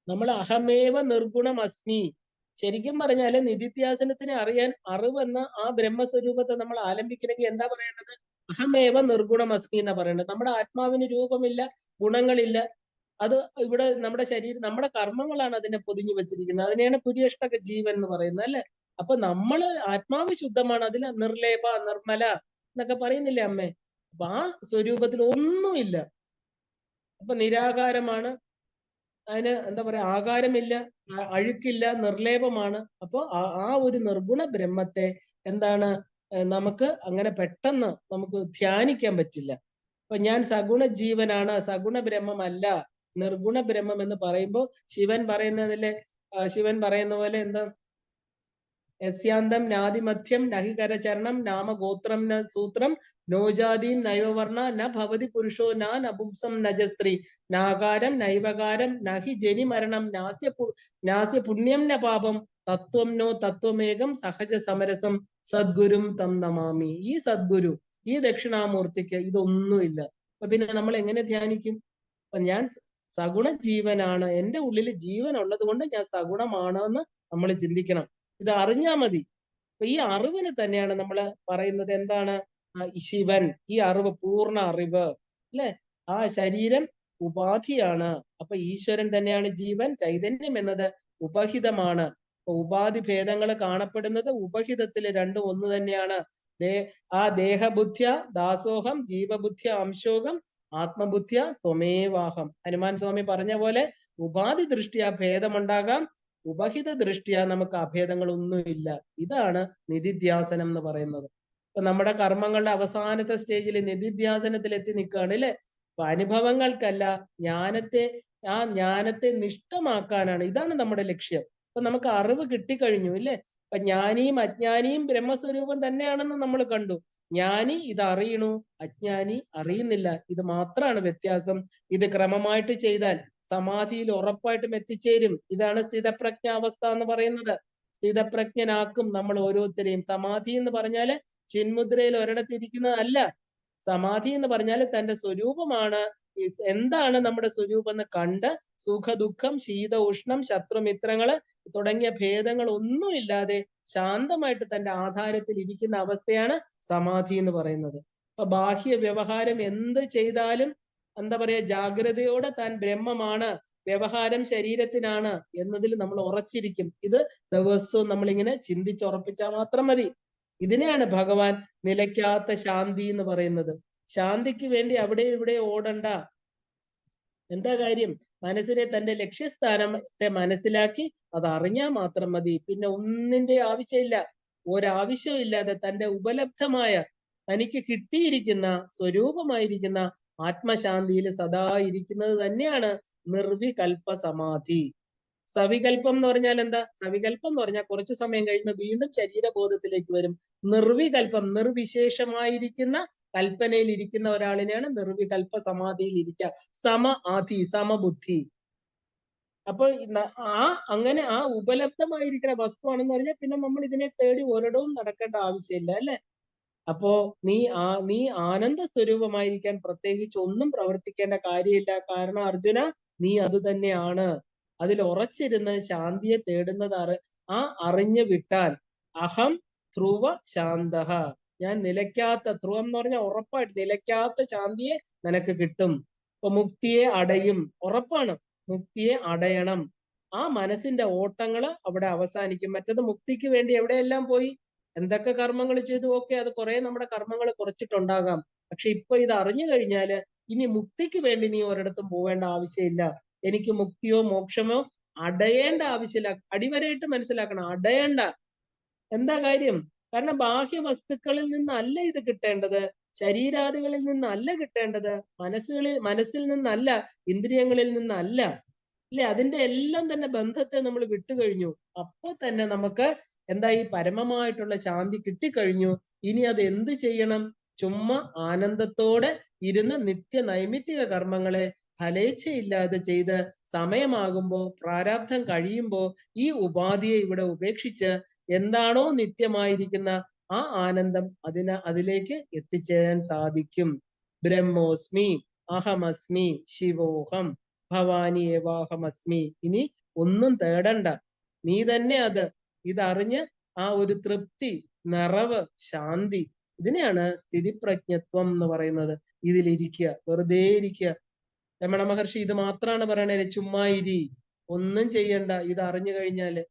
[SPEAKER 1] നമ്മൾ അഹമേവ നിർഗുണം അസ്മി. ശരിക്കും പറഞ്ഞാല് നിധിധ്യാസനത്തിനെ അറിയാൻ അറിവെന്ന ആ ബ്രഹ്മസ്വരൂപത്തെ നമ്മൾ ആലംബിക്കണമെങ്കിൽ എന്താ പറയേണ്ടത്? അഹമേവ നിർഗുണം അസ്മി എന്നാ പറയേണ്ടത്. നമ്മുടെ ആത്മാവിന് രൂപമില്ല, ഗുണങ്ങളില്ല. അത് ഇവിടെ നമ്മുടെ ശരീരം, നമ്മുടെ കർമ്മങ്ങളാണ് അതിനെ പൊതിഞ്ഞു വെച്ചിരിക്കുന്നത്. അതിനെയാണ് പുര്യഷ്ടക ജീവൻ എന്ന് പറയുന്നത്, അല്ലെ? അപ്പൊ നമ്മള് ആത്മാവ് ശുദ്ധമാണ്, അതിൽ നിർലേപ നിർമ്മല എന്നൊക്കെ പറയുന്നില്ലേ അമ്മേ? അപ്പൊ ആ സ്വരൂപത്തിൽ ഒന്നുമില്ല. അപ്പൊ നിരാകാരമാണ്, അതിന് എന്താ പറയാ, ആകാരമില്ല, അഴുക്കില്ല, നിർലേപമാണ്. അപ്പൊ ആ ഒരു നിർഗുണ ബ്രഹ്മത്തെ എന്താണ് നമുക്ക് അങ്ങനെ പെട്ടെന്ന് നമുക്ക് ധ്യാനിക്കാൻ പറ്റില്ല. അപ്പൊ ഞാൻ സഗുണ ജീവനാണ്, സഗുണ ബ്രഹ്മമല്ല, നിർഗുണ ബ്രഹ്മം എന്ന് പറയുമ്പോൾ ശിവൻ പറയുന്നതിലെ ശിവൻ പറയുന്ന പോലെ എന്താ? യസ്യാന്തം നാദിമധ്യം നഹി കരചരണം നാമഗോത്രം ന സൂത്രം നോജാതീം നൈവവർണ ന ഭവതി പുരുഷോ നപുംസം നജ സ്ത്രീ നാകാരം നൈവകാരം നഹി ജനി മരണം നാസ്യ പുണ്യം ന പാപം തത്വം നോ തത്വമേകം സഹജ സമരസം സദ്ഗുരും തം നമാമി. ഈ സദ്ഗുരു, ഈ ദക്ഷിണാമൂർത്തിക്ക് ഇതൊന്നുമില്ല. അപ്പൊ പിന്നെ നമ്മൾ എങ്ങനെ ധ്യാനിക്കും? അപ്പൊ ഞാൻ സഗുണ ജീവനാണ്, എന്റെ ഉള്ളിൽ ജീവൻ ഉള്ളത് കൊണ്ട് ഞാൻ സഗുണമാണ് എന്ന് നമ്മൾ ചിന്തിക്കണം. ഇത് അറിഞ്ഞാ മതി. അപ്പൊ ഈ അറിവിന് തന്നെയാണ് നമ്മൾ പറയുന്നത് എന്താണ്? ശിവൻ, ഈ അറിവ് പൂർണ്ണ അറിവ്, അല്ലെ? ആ ശരീരം ഉപാധിയാണ്. അപ്പൊ ഈശ്വരൻ തന്നെയാണ് ജീവൻ. ചൈതന്യം എന്നത് ഉപഹിതമാണ്. അപ്പൊ ഉപാധി ഭേദങ്ങൾ കാണപ്പെടുന്നത് ഉപഹിതത്തിൽ രണ്ടും ഒന്ന് തന്നെയാണ്. ആ ദേഹബുദ്ധ്യ ദാസോഹം ജീവബുദ്ധ്യ അംശോകം ആത്മബുദ്ധ്യ ത്വമേവാഹം. ഹനുമാൻ സ്വാമി പറഞ്ഞ പോലെ ഉപാധി ദൃഷ്ടിയ ഭേദമുണ്ടാകാം, ഉപഹിത ദൃഷ്ടിയ നമുക്ക് അഭേദങ്ങളൊന്നുമില്ല. ഇതാണ് നിധിധ്യാസനം എന്ന് പറയുന്നത്. ഇപ്പൊ നമ്മുടെ കർമ്മങ്ങളുടെ അവസാനത്തെ സ്റ്റേജിൽ നിധിധ്യാസനത്തിൽ എത്തി നിൽക്കുകയാണ്, അല്ലെ? അപ്പൊ അനുഭവങ്ങൾക്കല്ല, ആ ജ്ഞാനത്തെ നിഷ്ഠമാക്കാനാണ്. ഇതാണ് നമ്മുടെ ലക്ഷ്യം. അപ്പൊ നമുക്ക് അറിവ് കിട്ടിക്കഴിഞ്ഞു, ഇല്ലേ? അപ്പൊ ജ്ഞാനിയും അജ്ഞാനിയും ബ്രഹ്മസ്വരൂപം തന്നെയാണെന്ന് നമ്മൾ കണ്ടു. ജ്ഞാനി ഇത് അറിയണു, അജ്ഞാനി അറിയുന്നില്ല. ഇത് മാത്രമാണ് വ്യത്യാസം. ഇത് ക്രമമായിട്ട് ചെയ്താൽ സമാധിയിൽ ഉറപ്പായിട്ടും എത്തിച്ചേരും. ഇതാണ് സ്ഥിതപ്രജ്ഞാവസ്ഥ എന്ന് പറയുന്നത്. സ്ഥിതപ്രജ്ഞനാക്കും നമ്മൾ ഓരോരുത്തരെയും. സമാധി എന്ന് പറഞ്ഞാല് ചിന്മുദ്രയിൽ ഒരിടത്ത് ഇരിക്കുന്നതല്ല. സമാധി എന്ന് പറഞ്ഞാൽ തന്റെ സ്വരൂപമാണ്. എന്താണ് നമ്മുടെ സ്വരൂപം എന്ന് കണ്ട് സുഖ ദുഃഖം ശീത ഉഷ്ണം ശത്രുമിത്രങ്ങള് തുടങ്ങിയ ഭേദങ്ങൾ ഒന്നുമില്ലാതെ ശാന്തമായിട്ട് തന്റെ ആധാരത്തിൽ ഇരിക്കുന്ന അവസ്ഥയാണ് സമാധി എന്ന് പറയുന്നത്. അപ്പൊ ബാഹ്യ വ്യവഹാരം എന്ത് ചെയ്താലും എന്താ പറയാ, ജാഗ്രതയോടെ താൻ ബ്രഹ്മമാണ്, വ്യവഹാരം ശരീരത്തിനാണ് എന്നതിൽ നമ്മൾ ഉറച്ചിരിക്കും. ഇത് ദിവസവും നമ്മളിങ്ങനെ ചിന്തിച്ചുറപ്പിച്ചാൽ മാത്രം മതി. ഇതിനെയാണ് ഭഗവാൻ നിലയ്ക്കാത്ത ശാന്തി എന്ന് പറയുന്നത്. ശാന്തിക്ക് വേണ്ടി അവിടെ ഇവിടെ ഓടണ്ട. എന്താ കാര്യം? മനസ്സിനെ തന്റെ ലക്ഷ്യസ്ഥാനത്തെ മനസ്സിലാക്കി അത് അറിഞ്ഞാൽ മാത്രം മതി. പിന്നെ ഒന്നിന്റെ ആവശ്യമില്ല. ഒരാവശ്യവും ഇല്ലാതെ തന്റെ ഉപലബ്ധമായ, തനിക്ക് കിട്ടിയിരിക്കുന്ന സ്വരൂപമായിരിക്കുന്ന ആത്മശാന്തിയിൽ സദാ ഇരിക്കുന്നത് തന്നെയാണ് നിർവികൽപ്പ സമാധി. സവികൽപ്പം എന്ന് പറഞ്ഞാൽ എന്താ? സവികൽപ്പം എന്ന് പറഞ്ഞാൽ കുറച്ചു സമയം കഴിയുമ്പോൾ വീണ്ടും ശരീരബോധത്തിലേക്ക് വരും. നിർവികൽപ്പം, നിർവിശേഷമായിരിക്കുന്ന കൽപ്പനയിൽ ഇരിക്കുന്ന ഒരാളിനെയാണ് നിർവികൽപ്പ സമാധിയിൽ ഇരിക്കുക. സമ ആധി, സമബുദ്ധി. അപ്പൊ അങ്ങനെ ആ ഉപലബ്ധമായിരിക്കുന്ന വസ്തുവാണെന്ന് പറഞ്ഞാൽ പിന്നെ നമ്മൾ ഇതിനെ തേടി ഒരിടവും നടക്കേണ്ട ആവശ്യമില്ല, അല്ലെ? അപ്പോ നീ ആനന്ദ സ്വരൂപമായിരിക്കാൻ പ്രത്യേകിച്ച് ഒന്നും പ്രവർത്തിക്കേണ്ട കാര്യമില്ല. കാരണം അർജുന, നീ അത് തന്നെയാണ്. അതിൽ ഉറച്ചിരുന്ന് ശാന്തിയെ തേടുന്നത് അറിഞ്ഞു വിട്ടാൽ അഹം ധ്രുവ ശാന്തഃ, ഞാൻ നിലയ്ക്കാത്ത, ധ്രുവം എന്ന് പറഞ്ഞാൽ ഉറപ്പായിട്ട് നിലയ്ക്കാത്ത ശാന്തിയെ നിനക്ക് കിട്ടും. ഇപ്പൊ മുക്തിയെ അടയും, ഉറപ്പാണ്. മുക്തിയെ അടയണം. ആ മനസ്സിന്റെ ഓട്ടങ്ങള് അവിടെ അവസാനിക്കും. മറ്റത് മുക്തിക്ക് വേണ്ടി എവിടെയെല്ലാം പോയി എന്തൊക്കെ കർമ്മങ്ങൾ ചെയ്തു, ഓക്കെ, അത് കുറെ നമ്മുടെ കർമ്മങ്ങൾ കുറച്ചിട്ടുണ്ടാകാം. പക്ഷെ ഇപ്പൊ ഇത് അറിഞ്ഞു കഴിഞ്ഞാല് ഇനി മുക്തിക്ക് വേണ്ടി നീ ഒരിടത്തും പോവേണ്ട ആവശ്യമില്ല. എനിക്ക് മുക്തിയോ മോക്ഷമോ അടയേണ്ട ആവശ്യമില്ല. അടിവരയിട്ട് മനസ്സിലാക്കണം, അടയേണ്ട. എന്താ കാര്യം? കാരണം ബാഹ്യ വസ്തുക്കളിൽ നിന്നല്ല ഇത് കിട്ടേണ്ടത്, ശരീരാദികളിൽ നിന്നല്ല കിട്ടേണ്ടത്, മനസ്സിൽ നിന്നല്ല, ഇന്ദ്രിയങ്ങളിൽ നിന്നല്ല, അല്ലെ? അതിന്റെ എല്ലാം തന്നെ ബന്ധത്തെ നമ്മൾ വിട്ടുകഴിഞ്ഞു. അപ്പൊ തന്നെ നമുക്ക് എന്താ, ഈ പരമമായിട്ടുള്ള ശാന്തി കിട്ടിക്കഴിഞ്ഞു. ഇനി അത് എന്ത് ചെയ്യണം? ചുമ്മാ ആനന്ദത്തോടെ ഇരുന്ന് നിത്യ നൈമിത്തിക കർമ്മങ്ങളെ ഫലേച്ഛയില്ലാതെ ചെയ്ത് സമയമാകുമ്പോ, പ്രാരാബ്ധം കഴിയുമ്പോ ഈ ഉപാധിയെ ഇവിടെ ഉപേക്ഷിച്ച് എന്താണോ നിത്യമായിരിക്കുന്ന ആ ആനന്ദം അതിലേക്ക് എത്തിച്ചേരാൻ സാധിക്കും. ബ്രഹ്മോസ്മി അഹമസ്മി ശിവോഹം ഭവാനി ഏവാഹമസ്മി. ഇനി ഒന്നും തേടണ്ട, നീ തന്നെ അത്. ഇതറിഞ്ഞ് ആ ഒരു തൃപ്തി, നിറവ്, ശാന്തി, ഇതിനെയാണ് സ്ഥിതിപ്രജ്ഞത്വം എന്ന് പറയുന്നത്. ഇതിലിരിക്കുക, വെറുതെ ഇരിക്കുക. രമണ മഹർഷി ഇത് മാത്രമാണ് പറയണത്, ചുമ്മാ ഇരി, ഒന്നും ചെയ്യണ്ട. ഇത് അറിഞ്ഞു കഴിഞ്ഞാല്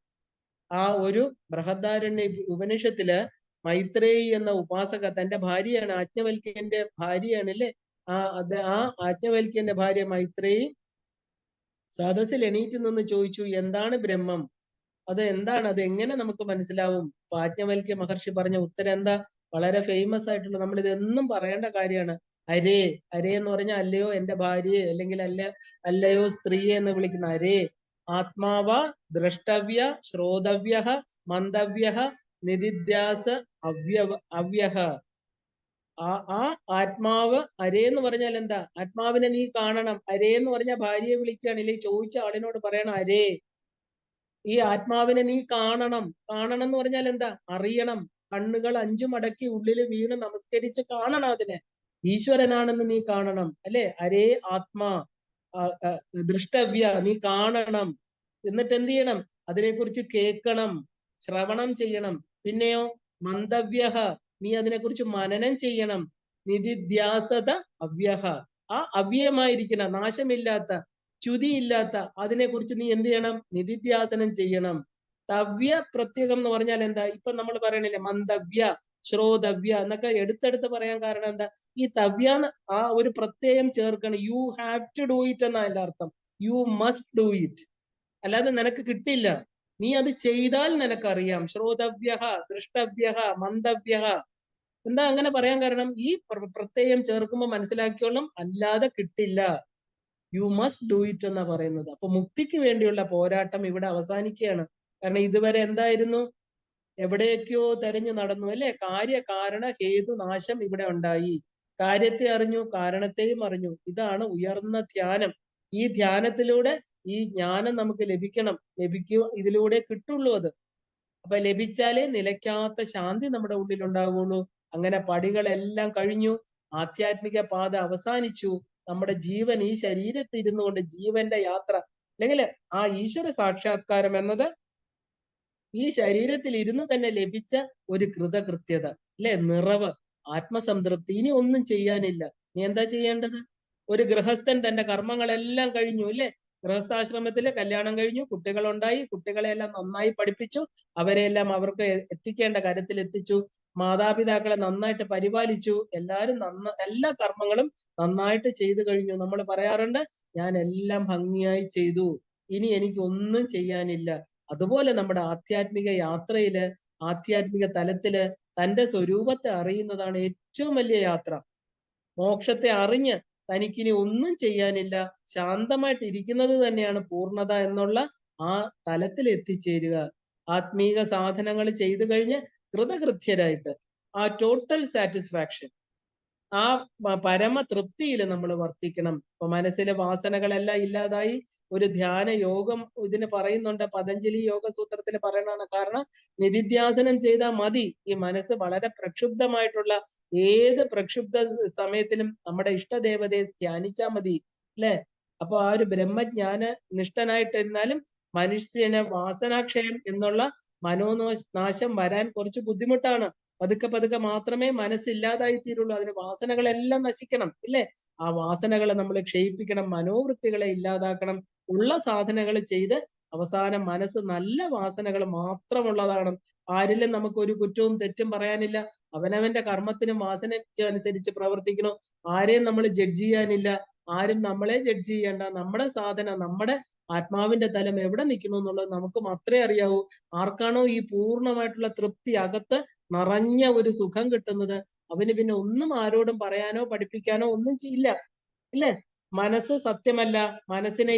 [SPEAKER 1] ആ ഒരു ബൃഹദാരണ്യ ഉപനിഷത്തില് മൈത്രേയി എന്ന ഉപാസക, തന്റെ ഭാര്യയാണ്, ആജ്ഞവൽക്യന്റെ ഭാര്യയാണ്, അല്ലെ? ആ ആജ്ഞവൽക്യന്റെ ഭാര്യ മൈത്രേയി സദസ്സിൽ എണീറ്റ് നിന്ന് ചോദിച്ചു, എന്താണ് ബ്രഹ്മം? അത് എന്താണ്? അത് എങ്ങനെ നമുക്ക് മനസ്സിലാവും? ആജ്ഞവൽക്യ മഹർഷി പറഞ്ഞ ഉത്തരം എന്താ? വളരെ ഫേമസ് ആയിട്ടുള്ള, നമ്മൾ ഇതെന്നും പറയേണ്ട കാര്യമാണ്. അരേ, അരേ എന്ന് പറഞ്ഞാൽ അല്ലയോ എന്റെ ഭാര്യയെ, അല്ലെങ്കിൽ അല്ലയോ സ്ത്രീയെ എന്ന് വിളിക്കുന്ന അരേ. ആത്മാവ ദ്രഷ്ടവ്യ ശ്രോതവ്യ മന്തവ്യ നിദിധ്യാസ അവ്യഹ. ആ ആത്മാവ് അരേ എന്ന് പറഞ്ഞാൽ എന്താ? ആത്മാവിനെ നീ കാണണം. അരേ എന്ന് പറഞ്ഞാൽ ഭാര്യയെ വിളിക്കുകയാണ്, ഇല്ലെങ്കിൽ ചോദിച്ച ആളിനോട് പറയണം അരേ, ഈ ആത്മാവിനെ നീ കാണണം. കാണണം എന്ന് പറഞ്ഞാൽ എന്താ? അറിയണം. കണ്ണുകൾ അഞ്ചും അടക്കി ഉള്ളിൽ വീണ് നമസ്കരിച്ച് കാണണം അതിനെ. ഈശ്വരനാണെന്ന് നീ കാണണം, അല്ലെ? അരേ ആത്മാ ദൃഷ്ടവ്യ, നീ കാണണം. എന്നിട്ട് എന്ത് ചെയ്യണം? അതിനെക്കുറിച്ച് കേൾക്കണം, ശ്രവണം ചെയ്യണം. പിന്നെയോ മന്തവ്യഹ, നീ അതിനെക്കുറിച്ച് മനനം ചെയ്യണം. നിധിധ്യാസത അവ്യഹ, ആ അവ്യയമായിരിക്കുന്ന, നാശമില്ലാത്ത, ച്യുതിയില്ലാത്ത അതിനെക്കുറിച്ച് നീ എന്ത് ചെയ്യണം? നിധിധ്യാസനം ചെയ്യണം. തവ്യ പ്രത്യേകം എന്ന് പറഞ്ഞാൽ എന്താ? ഇപ്പൊ നമ്മൾ പറയണില്ലേ മന്തവ്യ ശ്രോതവ്യ എന്നൊക്കെ എടുത്തെടുത്ത് പറയാൻ കാരണം എന്താ? ഈ തവ്യ ആ ഒരു പ്രത്യയം ചേർക്കണം. You have to do it എന്നാ അതിന്റെ അർത്ഥം. യു മസ്റ്റ് ഡു ഇറ്റ്, അല്ലാതെ നിനക്ക് കിട്ടില്ല. നീ അത് ചെയ്താൽ നിനക്കറിയാം. ശ്രോതവ്യ ദൃഷ്ടവ്യ മന്തവ്യ. എന്താ അങ്ങനെ പറയാൻ കാരണം? ഈ പ്രത്യയം ചേർക്കുമ്പോൾ മനസ്സിലാക്കിയോളും, അല്ലാതെ കിട്ടില്ല. യു മസ്റ്റ് ഡു ഇറ്റ് എന്നാ പറയുന്നത്. അപ്പൊ മുക്തിക്ക് വേണ്ടിയുള്ള പോരാട്ടം ഇവിടെ അവസാനിക്കുകയാണ്. കാരണം ഇതുവരെ എന്തായിരുന്നു? എവിടെയൊക്കെയോ തെരഞ്ഞു നടന്നു, അല്ലെ? കാരണ ഹേതു നാശം ഇവിടെ ഉണ്ടായി. കാര്യത്തെ അറിഞ്ഞു, കാരണത്തെയും അറിഞ്ഞു. ഇതാണ് ഉയർന്ന ധ്യാനം. ഈ ധ്യാനത്തിലൂടെ ഈ ജ്ഞാനം നമുക്ക് ലഭിക്കണം. ഇതിലൂടെ കിട്ടുള്ളൂ അത്. അപ്പൊ ലഭിച്ചാലേ നിലയ്ക്കാത്ത ശാന്തി നമ്മുടെ ഉള്ളിൽ ഉണ്ടാവുള്ളൂ. അങ്ങനെ പടികളെല്ലാം കഴിഞ്ഞു. ആധ്യാത്മിക പാത അവസാനിച്ചു. നമ്മുടെ ജീവൻ ഈ ശരീരത്തിൽ ഇരുന്നു കൊണ്ട് ജീവന്റെ യാത്ര, അല്ലെങ്കിൽ ആ ഈശ്വര സാക്ഷാത്കാരം എന്നത് ഈ ശരീരത്തിൽ ഇരുന്ന് തന്നെ ലഭിച്ച ഒരു കൃതകൃത്യത, അല്ലെ? നിറവ്, ആത്മസംതൃപ്തി. ഇനി ഒന്നും ചെയ്യാനില്ല. നീ എന്താ ചെയ്യേണ്ടത്? ഒരു ഗൃഹസ്ഥൻ തന്റെ കർമ്മങ്ങളെല്ലാം കഴിഞ്ഞു, അല്ലെ? ഗൃഹസ്ഥാശ്രമത്തില് കല്യാണം കഴിഞ്ഞു, കുട്ടികളുണ്ടായി, കുട്ടികളെല്ലാം നന്നായി പഠിപ്പിച്ചു, അവരെല്ലാം അവർക്ക് എത്തിക്കേണ്ട കാര്യത്തിൽ എത്തിച്ചു, മാതാപിതാക്കളെ നന്നായിട്ട് പരിപാലിച്ചു, എല്ലാ കർമ്മങ്ങളും നന്നായിട്ട് ചെയ്തു കഴിഞ്ഞു. നമ്മൾ പറയാറുണ്ട്, ഞാൻ എല്ലാം ഭംഗിയായി ചെയ്തു, ഇനി എനിക്ക് ഒന്നും ചെയ്യാനില്ല. അതുപോലെ നമ്മുടെ ആധ്യാത്മിക യാത്രയില്, ആധ്യാത്മിക തലത്തില് തന്റെ സ്വരൂപത്തെ അറിയുന്നതാണ് ഏറ്റവും വലിയ യാത്ര. മോക്ഷത്തെ അറിഞ്ഞ് തനിക്കിനി ഒന്നും ചെയ്യാനില്ല, ശാന്തമായിട്ട് ഇരിക്കുന്നത് തന്നെയാണ് പൂർണ്ണത എന്നുള്ള ആ തലത്തിൽ എത്തിച്ചേരുക. ആത്മീക സാധനങ്ങൾ ചെയ്തു കഴിഞ്ഞ് കൃതകൃത്യരായിട്ട് ആ ടോട്ടൽ സാറ്റിസ്ഫാക്ഷൻ, ആ പരമ തൃപ്തിയിൽ നമ്മൾ വർത്തിക്കണം. ഇപ്പൊ മനസ്സിലെ വാസനകളെല്ലാം ഇല്ലാതായി ഒരു ധ്യാന യോഗം ഇതിന് പറയുന്നുണ്ട്. പതഞ്ജലി യോഗ സൂത്രത്തിൽ പറയണതാണ്. കാരണം നിധിധ്യാസനം ചെയ്താൽ മതി. ഈ മനസ്സ് വളരെ പ്രക്ഷുബ്ധമായിട്ടുള്ള ഏത് പ്രക്ഷുബ്ധ സമയത്തിലും നമ്മുടെ ഇഷ്ടദേവതയെ ധ്യാനിച്ചാൽ മതി, അല്ലെ? അപ്പൊ ആ ഒരു ബ്രഹ്മജ്ഞാന നിഷ്ഠനായിട്ടിരുന്നാലും മനുഷ്യന് വാസനാക്ഷയം എന്നുള്ള മനോനാശം വരാൻ കുറച്ച് ബുദ്ധിമുട്ടാണ്. പതുക്കെ പതുക്കെ മാത്രമേ മനസ്സില്ലാതായി തീരുള്ളൂ. അതിന് വാസനകളെല്ലാം നശിക്കണം, ഇല്ലേ? ആ വാസനകളെ നമ്മൾ ക്ഷയിപ്പിക്കണം, മനോവൃത്തികളെ ഇല്ലാതാക്കണം, ഉള്ള സാധനങ്ങൾ ചെയ്ത് അവസാനം മനസ്സ് നല്ല വാസനകൾ മാത്രമുള്ളതാണ്. ആരിലും നമുക്ക് ഒരു കുറ്റവും തെറ്റും പറയാനില്ല. അവനവന്റെ കർമ്മത്തിനും വാസനയ്ക്കും അനുസരിച്ച് പ്രവർത്തിക്കണം. ആരെയും നമ്മൾ ജഡ്ജ് ചെയ്യാനില്ല, ആരും നമ്മളെ ജഡ്ജ് ചെയ്യണ്ട. നമ്മുടെ സാധന, നമ്മുടെ ആത്മാവിന്റെ തലം എവിടെ നിൽക്കുന്നു എന്നുള്ളത് നമുക്ക് മാത്രമേ അറിയാവൂ. ആർക്കാണോ ഈ പൂർണ്ണമായിട്ടുള്ള തൃപ്തി, അകത്ത് നിറഞ്ഞ ഒരു സുഖം കിട്ടുന്നത്, അവന് പിന്നെ ഒന്നും ആരോടും പറയാനോ പഠിപ്പിക്കാനോ ഒന്നും ചെയ്യില്ല, ഇല്ലേ? മനസ്സ് സത്യമല്ല, മനസ്സിനെ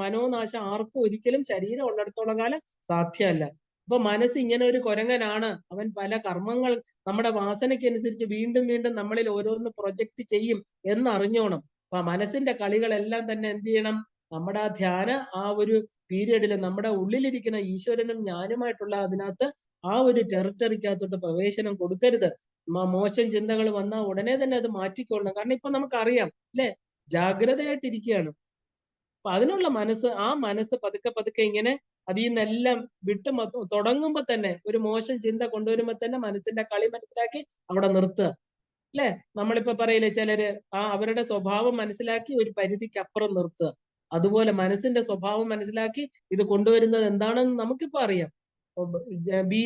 [SPEAKER 1] മനോനാശം ആർക്കും ഒരിക്കലും ശരീരം ഉള്ളിടത്തോളം കാലം സാധ്യമല്ല. അപ്പൊ മനസ്സ് ഇങ്ങനെ ഒരു കുരങ്ങനാണ്. അവൻ പല കർമ്മങ്ങൾ നമ്മുടെ വാസനയ്ക്കനുസരിച്ച് വീണ്ടും വീണ്ടും നമ്മളിൽ ഓരോന്ന് പ്രൊജക്ട് ചെയ്യും എന്നറിഞ്ഞോണം. അപ്പൊ മനസ്സിന്റെ കളികളെല്ലാം തന്നെ എന്ത് ചെയ്യണം? നമ്മുടെ ആ ധ്യാന ആ ഒരു പീരീഡിൽ നമ്മുടെ ഉള്ളിലിരിക്കുന്ന ഈശ്വരനും ഞാനുമായിട്ടുള്ള അതിനകത്ത് ആ ഒരു ടെറിട്ടറിക്കകത്തോട്ട് പ്രവേശനം കൊടുക്കരുത്. മോശം ചിന്തകൾ വന്നാൽ ഉടനെ തന്നെ അത് മാറ്റിക്കൊള്ളണം. കാരണം ഇപ്പൊ നമുക്കറിയാം, അല്ലെ? ജാഗ്രതയായിട്ടിരിക്കുകയാണ്. അപ്പൊ അതിനുള്ള മനസ്സ്, ആ മനസ്സ് പതുക്കെ പതുക്കെ ഇങ്ങനെ അതിൽ നിന്നെല്ലാം തുടങ്ങുമ്പോ തന്നെ ഒരു മോശം ചിന്ത കൊണ്ടുവരുമ്പോ തന്നെ മനസ്സിന്റെ കളി മനസ്സിലാക്കി അവിടെ നിർത്തുക, അല്ലെ? നമ്മളിപ്പോ പറയില്ലേ, ചിലര് അവരുടെ സ്വഭാവം മനസ്സിലാക്കി ഒരു പരിധിക്ക് അപ്പുറം നിർത്തുക. അതുപോലെ മനസ്സിന്റെ സ്വഭാവം മനസ്സിലാക്കി ഇത് കൊണ്ടുവരുന്നത് എന്താണെന്ന് നമുക്കിപ്പോ അറിയാം. ബി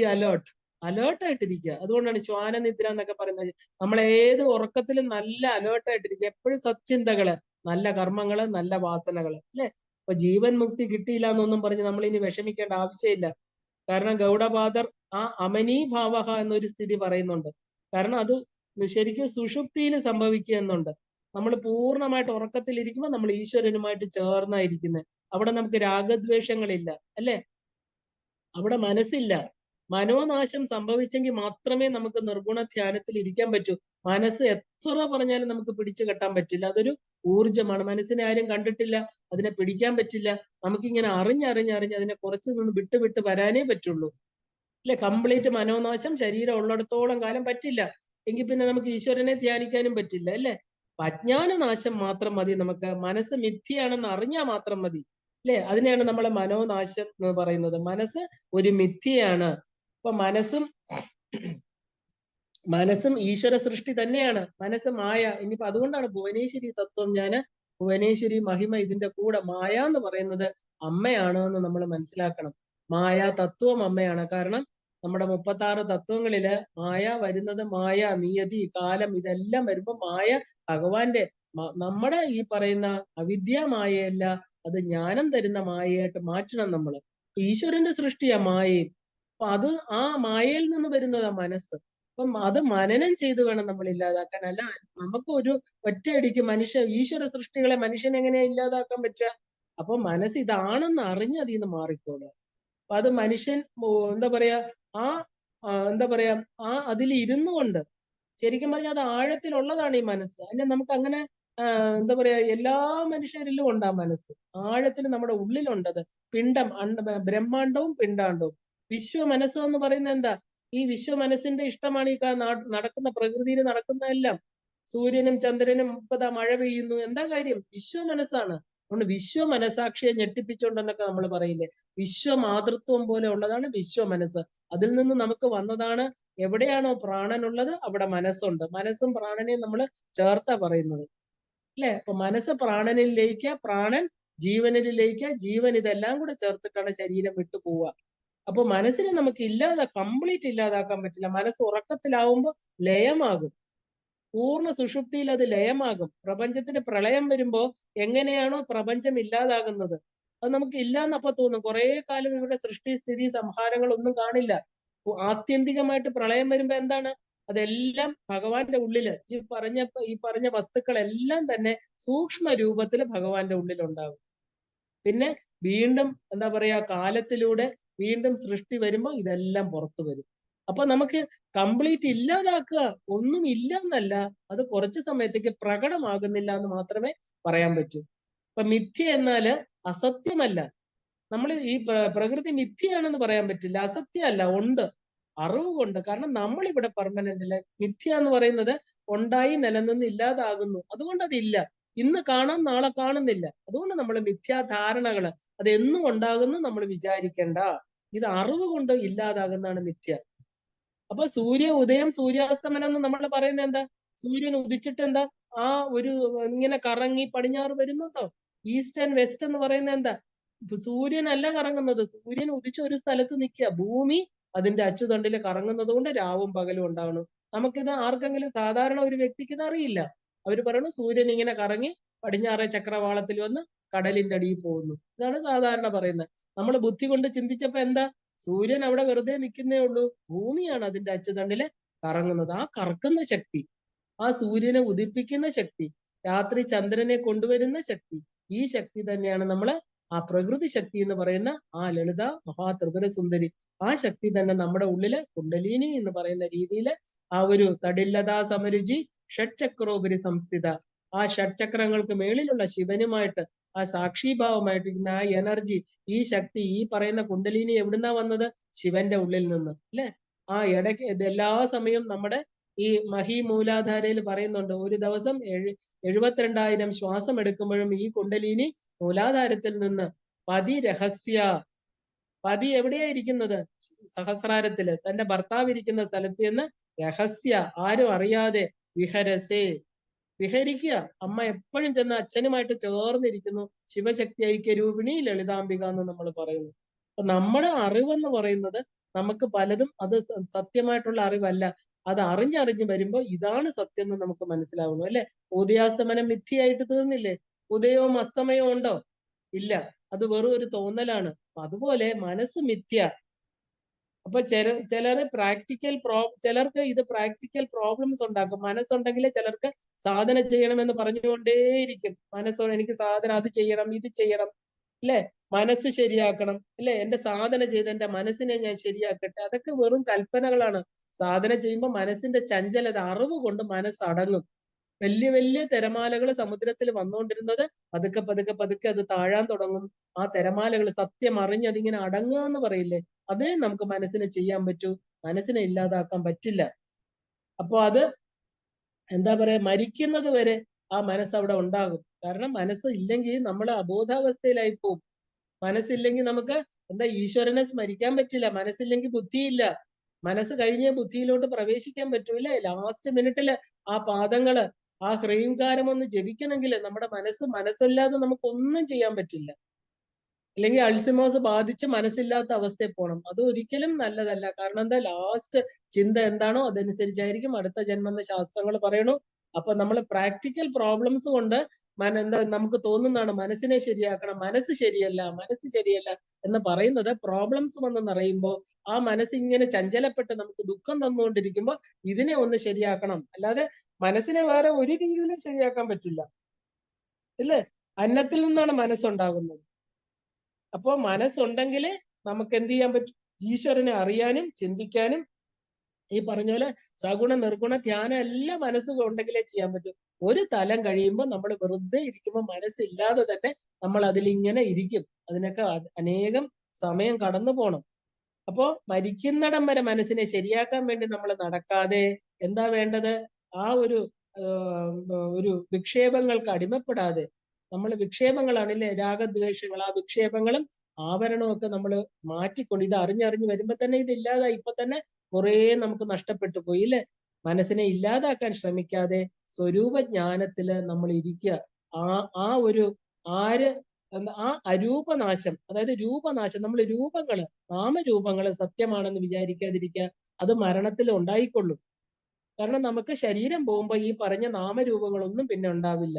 [SPEAKER 1] അലേർട്ടായിട്ടിരിക്കുക. അതുകൊണ്ടാണ് ശ്വാനനിദ്ര എന്നൊക്കെ പറയുന്നത്. നമ്മൾ ഏത് ഉറക്കത്തിലും നല്ല അലേർട്ടായിട്ടിരിക്കുക, എപ്പോഴും സച്ചിന്തകള്, നല്ല കർമ്മങ്ങള്, നല്ല വാസനകള്, അല്ലെ? അപ്പൊ ജീവൻ മുക്തി കിട്ടിയില്ല എന്നൊന്നും പറഞ്ഞ് നമ്മൾ ഇനി വിഷമിക്കേണ്ട ആവശ്യമില്ല. കാരണം ഗൗഡപാദർ ആ അമനീഭാവഹ എന്നൊരു സ്ഥിതി പറയുന്നുണ്ട്. കാരണം അത് ശരിക്കും സുഷുപ്തിയിൽ സംഭവിക്കുക എന്നുണ്ട്. നമ്മൾ പൂർണ്ണമായിട്ട് ഉറക്കത്തിൽ ഇരിക്കുമ്പോൾ നമ്മൾ ഈശ്വരനുമായിട്ട് ചേർന്നായിരിക്കുന്നത്. അവിടെ നമുക്ക് രാഗദ്വേഷങ്ങളില്ല, അല്ലെ? അവിടെ മനസ്സില്ല. മനോനാശം സംഭവിച്ചെങ്കിൽ മാത്രമേ നമുക്ക് നിർഗുണ ധ്യാനത്തിൽ ഇരിക്കാൻ പറ്റൂ. മനസ്സ് എത്ര പറഞ്ഞാലും നമുക്ക് പിടിച്ചു കെട്ടാൻ പറ്റില്ല. അതൊരു ഊർജമാണ്. മനസ്സിനെ ആരും കണ്ടിട്ടില്ല, അതിനെ പിടിക്കാൻ പറ്റില്ല. നമുക്കിങ്ങനെ അറിഞ്ഞറിഞ്ഞ് അതിനെ കുറച്ച് നിന്ന് വിട്ട് വിട്ട് വരാനേ പറ്റുള്ളൂ, അല്ലെ? കംപ്ലീറ്റ് മനോനാശം ശരീരം ഉള്ളിടത്തോളം കാലം പറ്റില്ല. എങ്കിൽ പിന്നെ നമുക്ക് ഈശ്വരനെ ധ്യാനിക്കാനും പറ്റില്ല, അല്ലെ? അജ്ഞാനനാശം മാത്രം മതി നമുക്ക്. മനസ്സ് മിഥ്യയാണെന്ന് അറിഞ്ഞാൽ മാത്രം മതി, അല്ലെ? അതിനെയാണ് നമ്മളെ മനോനാശം എന്ന് പറയുന്നത്. മനസ്സ് ഒരു മിഥ്യയാണ്. അപ്പൊ മനസ്സും ഈശ്വര സൃഷ്ടി തന്നെയാണ്. മനസ്സ് മായ. ഇനിയിപ്പോ അതുകൊണ്ടാണ് ഭുവനേശ്വരി തത്വം, ഭുവനേശ്വരി മഹിമ ഇതിന്റെ കൂടെ മായ എന്ന് പറയുന്നത് അമ്മയാണ് എന്ന് നമ്മൾ മനസ്സിലാക്കണം. മായ തത്വം അമ്മയാണ്. കാരണം നമ്മുടെ 36 തത്വങ്ങളില് മായ വരുന്നത്, മായ, നിയതി, കാലം, ഇതെല്ലാം വരുമ്പോ മായ ഭഗവാന്റെ, നമ്മുടെ ഈ പറയുന്ന അവിദ്യ മായയല്ല, അത് ജ്ഞാനം തരുന്ന മായയായിട്ട് മാറ്റണം നമ്മള്. ഈശ്വരന്റെ സൃഷ്ടിയാ മായയും. അപ്പൊ അത് ആ മായയിൽ നിന്ന് വരുന്നതാ മനസ്സ്. അപ്പം അത് മനനം ചെയ്ത് വേണം നമ്മൾ ഇല്ലാതാക്കാൻ. അല്ല നമുക്ക് ഒരു ഒറ്റയടിക്ക് ഈശ്വര സൃഷ്ടികളെ മനുഷ്യൻ എങ്ങനെയാ ഇല്ലാതാക്കാൻ പറ്റുക? അപ്പൊ മനസ്സ് ഇതാണെന്ന് അറിഞ്ഞ് അതിൽ നിന്ന് മാറിക്കോളുക. അപ്പൊ അത് മനുഷ്യൻ എന്താ പറയാ, ആ എന്താ പറയാ, അതിൽ ഇരുന്നു കൊണ്ട്, ശരിക്കും പറഞ്ഞാൽ അത് ആഴത്തിലുള്ളതാണ് ഈ മനസ്സ്. അതിനെ നമുക്ക് അങ്ങനെ എന്താ പറയാ, എല്ലാ മനുഷ്യരിലും ഉണ്ട് ആ മനസ്സ്. ആഴത്തിൽ നമ്മുടെ ഉള്ളിലുണ്ടത്. പിണ്ഡം, ബ്രഹ്മാണ്ടവും പിണ്ഡാണ്ടവും. വിശ്വ മനസ്സ് എന്ന് പറയുന്നത് എന്താ? ഈ വിശ്വ മനസ്സിന്റെ ഇഷ്ടമാണ് ഈ നടക്കുന്ന പ്രകൃതിയിൽ നടക്കുന്നതെല്ലാം. സൂര്യനും ചന്ദ്രനും ഇപ്പൊ ദാ മഴ പെയ്യുന്നു. എന്താ കാര്യം? വിശ്വ മനസ്സാണ്. അതുകൊണ്ട് വിശ്വ മനസാക്ഷിയെ ഞെട്ടിപ്പിച്ചുകൊണ്ടെന്നൊക്കെ നമ്മൾ പറയില്ലേ, വിശ്വമാതൃത്വം പോലെ ഉള്ളതാണ് വിശ്വ മനസ്സ്. അതിൽ നിന്ന് നമുക്ക് വന്നതാണ്. എവിടെയാണോ പ്രാണനുള്ളത് അവിടെ മനസ്സുണ്ട്. മനസ്സും പ്രാണനെയും നമ്മൾ ചേർത്താ പറയുന്നത്, അല്ലെ? അപ്പൊ മനസ്സ് പ്രാണനിൽ ലയിക്കുക, പ്രാണൻ ജീവനിൽ ലയിക്കുക, ജീവൻ ഇതെല്ലാം കൂടെ ചേർത്തിട്ടാണ് ശരീരം വിട്ടു പോവുക. അപ്പൊ മനസ്സിനെ നമുക്ക് കംപ്ലീറ്റ് ഇല്ലാതാക്കാൻ പറ്റില്ല. മനസ്സ് ഉറക്കത്തിലാവുമ്പോ ലയമാകും. പൂർണ്ണ സുഷുപ്തിയിൽ അത് ലയമാകും. പ്രപഞ്ചത്തിന് പ്രളയം വരുമ്പോ എങ്ങനെയാണോ പ്രപഞ്ചം ഇല്ലാതാകുന്നത്, അത് നമുക്ക് ഇല്ലാന്നപ്പോ തോന്നും. കുറെ കാലം ഇവിടെ സൃഷ്ടി സ്ഥിതി സംഹാരങ്ങൾ ഒന്നും കാണില്ല. ആത്യന്തികമായിട്ട് പ്രളയം വരുമ്പോ എന്താണ്? അതെല്ലാം ഭഗവാന്റെ ഉള്ളില് ഈ പറഞ്ഞ വസ്തുക്കളെല്ലാം തന്നെ സൂക്ഷ്മ രൂപത്തിൽ ഭഗവാന്റെ ഉള്ളിൽ ഉണ്ടാകും. പിന്നെ വീണ്ടും എന്താ പറയാ, കാലത്തിലൂടെ വീണ്ടും സൃഷ്ടി വരുമ്പോ ഇതെല്ലാം പുറത്തു വരും. അപ്പൊ നമുക്ക് കംപ്ലീറ്റ് ഇല്ലാതാക്കുക ഒന്നും ഇല്ല എന്നല്ല, അത് കുറച്ചു സമയത്തേക്ക് പ്രകടമാകുന്നില്ല എന്ന് മാത്രമേ പറയാൻ പറ്റൂ. അപ്പൊ മിഥ്യ എന്നാല് അസത്യമല്ല. നമ്മൾ ഈ പ്രകൃതി മിഥ്യയാണെന്ന് പറയാൻ പറ്റില്ല. അസത്യമല്ല, ഉണ്ട്. അറിവ് കൊണ്ട്. കാരണം നമ്മൾ ഇവിടെ പെർമനന്റ് അല്ല. മിഥ്യ എന്ന് പറയുന്നത് ഉണ്ടായി നിലനിന്ന് ഇല്ലാതാകുന്നു. അതുകൊണ്ട് അതില്ല. ഇന്ന് കാണാം, നാളെ കാണുന്നില്ല. അതുകൊണ്ട് നമ്മൾ മിഥ്യാധാരണകള് അത് എന്നും ഉണ്ടാകുന്നു നമ്മൾ വിചാരിക്കേണ്ട. ഇത് അറിവ് കൊണ്ട് ഇല്ലാതാകുന്നതാണ് മിഥ്യ. അപ്പൊ സൂര്യ ഉദയം സൂര്യാസ്തമനം എന്ന് നമ്മൾ പറയുന്നത് എന്താ? സൂര്യൻ ഉദിച്ചിട്ട് എന്താ ആ ഒരു ഇങ്ങനെ കറങ്ങി പടിഞ്ഞാറ് വരുന്നുണ്ടോ? ഈസ്റ്റ് ആൻഡ് വെസ്റ്റ് എന്ന് പറയുന്നത് എന്താ? സൂര്യനല്ല കറങ്ങുന്നത്. സൂര്യൻ ഉദിച്ച ഒരു സ്ഥലത്ത് നിൽക്കുക. ഭൂമി അതിന്റെ അച്ചുതണ്ടിൽ കറങ്ങുന്നത് കൊണ്ട് രാവും പകലും ഉണ്ടാവണം. നമുക്കിത് ആർക്കെങ്കിലും, സാധാരണ ഒരു വ്യക്തിക്ക് ഇത് അറിയില്ല. അവർ പറയണു സൂര്യൻ ഇങ്ങനെ കറങ്ങി പടിഞ്ഞാറേ ചക്രവാളത്തിൽ വന്ന് കടലിന്റെ അടിയിൽ പോകുന്നു. ഇതാണ് സാധാരണ പറയുന്നത്. നമ്മൾ ബുദ്ധി കൊണ്ട് ചിന്തിച്ചപ്പോ എന്താ? സൂര്യൻ അവിടെ വെറുതെ നിൽക്കുന്നേ ഉള്ളൂ. ഭൂമിയാണ് അതിന്റെ അച്ചുതണ്ടില് കറങ്ങുന്നത്. ആ കറക്കുന്ന ശക്തി, ആ സൂര്യനെ ഉദിപ്പിക്കുന്ന ശക്തി, രാത്രി ചന്ദ്രനെ കൊണ്ടുവരുന്ന ശക്തി, ഈ ശക്തി തന്നെയാണ് നമ്മള് ആ പ്രകൃതി ശക്തി എന്ന് പറയുന്ന ആ ലളിത മഹാത്രിപുര സുന്ദരി. ആ ശക്തി തന്നെ നമ്മുടെ ഉള്ളില് കുണ്ടലിനി എന്ന് പറയുന്ന രീതിയിൽ ആ ഒരു തടില്ലതാ സമരുചി ഷഡ്ചക്രോപരി സംസ്ഥിത, ആ ഷഡ്ചക്രങ്ങൾക്ക് മേളിലുള്ള ശിവനുമായിട്ട് ആ സാക്ഷിഭാവമായിട്ടിരിക്കുന്ന ആ എനർജി, ഈ ശക്തി, ഈ പറയുന്ന കുണ്ടലിനി എവിടുന്നാ വന്നത്? ശിവന്റെ ഉള്ളിൽ നിന്ന്, അല്ലെ? ആ ഇടയ്ക്ക് എല്ലാ സമയവും നമ്മുടെ ഈ മഹി മൂലാധാരയിൽ പറയുന്നുണ്ട്, ഒരു ദിവസം 72,000 ശ്വാസം എടുക്കുമ്പോഴും ഈ കുണ്ടലിനി മൂലാധാരത്തിൽ നിന്ന് പതി എവിടെയാ ഇരിക്കുന്നത്? സഹസ്രാരത്തില് തന്റെ ഭർത്താവ് ഇരിക്കുന്ന സ്ഥലത്ത് നിന്ന് രഹസ്യ, ആരും അറിയാതെ വിഹരസേ, വിഹരിക്കുക. അമ്മ എപ്പോഴും ചെന്ന് അച്ഛനുമായിട്ട് ചേർന്നിരിക്കുന്നു. ശിവശക്തി ഐക്യരൂപിണി ലളിതാംബിക എന്ന് നമ്മൾ പറയുന്നു. അപ്പൊ നമ്മുടെ അറിവെന്ന് പറയുന്നത് നമുക്ക് പലതും അത് സത്യമായിട്ടുള്ള അറിവല്ല. അത് അറിഞ്ഞറിഞ്ഞ് വരുമ്പോ ഇതാണ് സത്യം എന്ന് നമുക്ക് മനസ്സിലാവുന്നു, അല്ലെ? ഉദയാസ്തമനം മിഥ്യയായിട്ട് തീർന്നില്ലേ? ഉദയവും അസ്തമയവും ഉണ്ടോ? ഇല്ല. അത് വെറും ഒരു തോന്നലാണ്. അതുപോലെ മനസ്സ് മിഥ്യ. അപ്പൊ ചിലര് ചിലർക്ക് ഇത് പ്രാക്ടിക്കൽ പ്രോബ്ലംസ് ഉണ്ടാക്കും. മനസ്സുണ്ടെങ്കിൽ ചിലർക്ക് സാധന ചെയ്യണമെന്ന് പറഞ്ഞുകൊണ്ടേയിരിക്കും. എനിക്ക് സാധന അത് ചെയ്യണം, ഇത് ചെയ്യണം, അല്ലെ? മനസ്സ് ശരിയാക്കണം, അല്ലെ? എന്റെ സാധന ചെയ്ത് എന്റെ മനസ്സിനെ ഞാൻ ശരിയാക്കട്ടെ. അതൊക്കെ വെറും കൽപ്പനകളാണ്. സാധന ചെയ്യുമ്പോൾ മനസ്സിന്റെ ചഞ്ചലത, അറിവ് കൊണ്ട് മനസ്സ് അടങ്ങും. വലിയ വലിയ തിരമാലകൾ സമുദ്രത്തിൽ വന്നുകൊണ്ടിരുന്നത് പതുക്കെ പതുക്കെ പതുക്കെ അത് താഴാൻ തുടങ്ങും. ആ തിരമാലകൾ സത്യം അറിഞ്ഞ് അതിങ്ങനെ അടങ്ങുക എന്ന് പറയില്ലേ, അതേ നമുക്ക് മനസ്സിനെ ചെയ്യാൻ പറ്റൂ. മനസ്സിനെ ഇല്ലാതാക്കാൻ പറ്റില്ല. അപ്പൊ അത് എന്താ പറയാ, മരിക്കുന്നത് വരെ ആ മനസ്സ് അവിടെ ഉണ്ടാകും. കാരണം മനസ്സ് ഇല്ലെങ്കിൽ നമ്മൾ അബോധാവസ്ഥയിലായി പോകും. മനസ്സില്ലെങ്കിൽ നമുക്ക് ഈശ്വരനെ സ്മരിക്കാൻ പറ്റില്ല. മനസ്സില്ലെങ്കിൽ ബുദ്ധിയില്ല. മനസ്സ് കഴിഞ്ഞേ ബുദ്ധിയിലോട്ട് പ്രവേശിക്കാൻ പറ്റൂല്ലേ? ലാസ്റ്റ് മിനിറ്റില് ആ പാദങ്ങള്, ആ ഹ്രീംകാരം ഒന്ന് ജപിക്കണമെങ്കിൽ നമ്മുടെ മനസ്സില്ലാതെ നമുക്ക് ഒന്നും ചെയ്യാൻ പറ്റില്ല. അല്ലെങ്കിൽ അൾസിമേഴ്സ് ബാധിച്ച് മനസ്സില്ലാത്ത അവസ്ഥയിൽ പോകണം. അത് ഒരിക്കലും നല്ലതല്ല. കാരണം എന്താ, ലാസ്റ്റ് ചിന്ത എന്താണോ അതനുസരിച്ചായിരിക്കും അടുത്ത ജന്മം എന്ന് ശാസ്ത്രങ്ങൾ പറയണു. അപ്പൊ നമ്മൾ പ്രാക്ടിക്കൽ പ്രോബ്ലംസ് കൊണ്ട് നമുക്ക് തോന്നുന്നതാണ് മനസ്സിനെ ശരിയാക്കണം, മനസ്സ് ശരിയല്ല എന്ന് പറയുന്നത്. പ്രോബ്ലംസ് വന്ന് നിറയുമ്പോൾ ആ മനസ്സ് ഇങ്ങനെ ചഞ്ചലപ്പെട്ട് നമുക്ക് ദുഃഖം തന്നുകൊണ്ടിരിക്കുമ്പോൾ ഇതിനെ ഒന്ന് ശരിയാക്കണം. അല്ലാതെ മനസ്സിനെ വേറെ ഒരു രീതിയിലും ശരിയാക്കാൻ പറ്റില്ല, ഇല്ലേ? അന്നത്തിൽ നിന്നാണ് മനസ്സുണ്ടാകുന്നത്. അപ്പോ മനസ്സുണ്ടെങ്കിൽ നമുക്ക് എന്ത് ചെയ്യാൻ പറ്റും? ഈശ്വരനെ അറിയാനും ചിന്തിക്കാനും ഈ പറഞ്ഞ പോലെ സഗുണ നിർഗുണ ധ്യാനം എല്ലാം മനസ്സുണ്ടെങ്കിലേ ചെയ്യാൻ പറ്റും. ഒരു തലം കഴിയുമ്പോൾ നമ്മൾ വെറുതെ ഇരിക്കുമ്പോൾ മനസ്സില്ലാതെ തന്നെ നമ്മൾ അതിലിങ്ങനെ ഇരിക്കും. അതിനൊക്കെ അനേകം സമയം കടന്നു പോണം. അപ്പോ മരിക്കുന്നിടം വരെ മനസ്സിനെ ശരിയാക്കാൻ വേണ്ടി നമ്മൾ നടക്കാതെ എന്താ വേണ്ടത്? ആ ഒരു ഒരു വിക്ഷേപങ്ങൾക്ക് അടിമപ്പെടാതെ, നമ്മൾ വിക്ഷേപങ്ങളാണില്ലേ, രാഗദ്വേഷങ്ങൾ, ആ വിക്ഷേപങ്ങളും ആവരണവും ഒക്കെ നമ്മൾ മാറ്റിക്കൊണ്ട് ഇത് അറിഞ്ഞറിഞ്ഞ് വരുമ്പോ തന്നെ ഇത് ഇല്ലാതായി. ഇപ്പൊ തന്നെ കുറെ നമുക്ക് നഷ്ടപ്പെട്ടു പോയി അല്ലെ. മനസ്സിനെ ഇല്ലാതാക്കാൻ ശ്രമിക്കാതെ സ്വരൂപ ജ്ഞാനത്തില് നമ്മൾ ഇരിക്കുക. ആ ആ ഒരു ആര് ആ അരൂപനാശം, അതായത് രൂപനാശം, നമ്മൾ രൂപങ്ങള്, നാമരൂപങ്ങള് സത്യമാണെന്ന് വിചാരിക്കാതിരിക്കുക. അത് മരണത്തിൽ ഉണ്ടായിക്കൊള്ളും. കാരണം നമുക്ക് ശരീരം പോകുമ്പോ ഈ പറഞ്ഞ നാമരൂപങ്ങളൊന്നും പിന്നെ ഉണ്ടാവില്ല.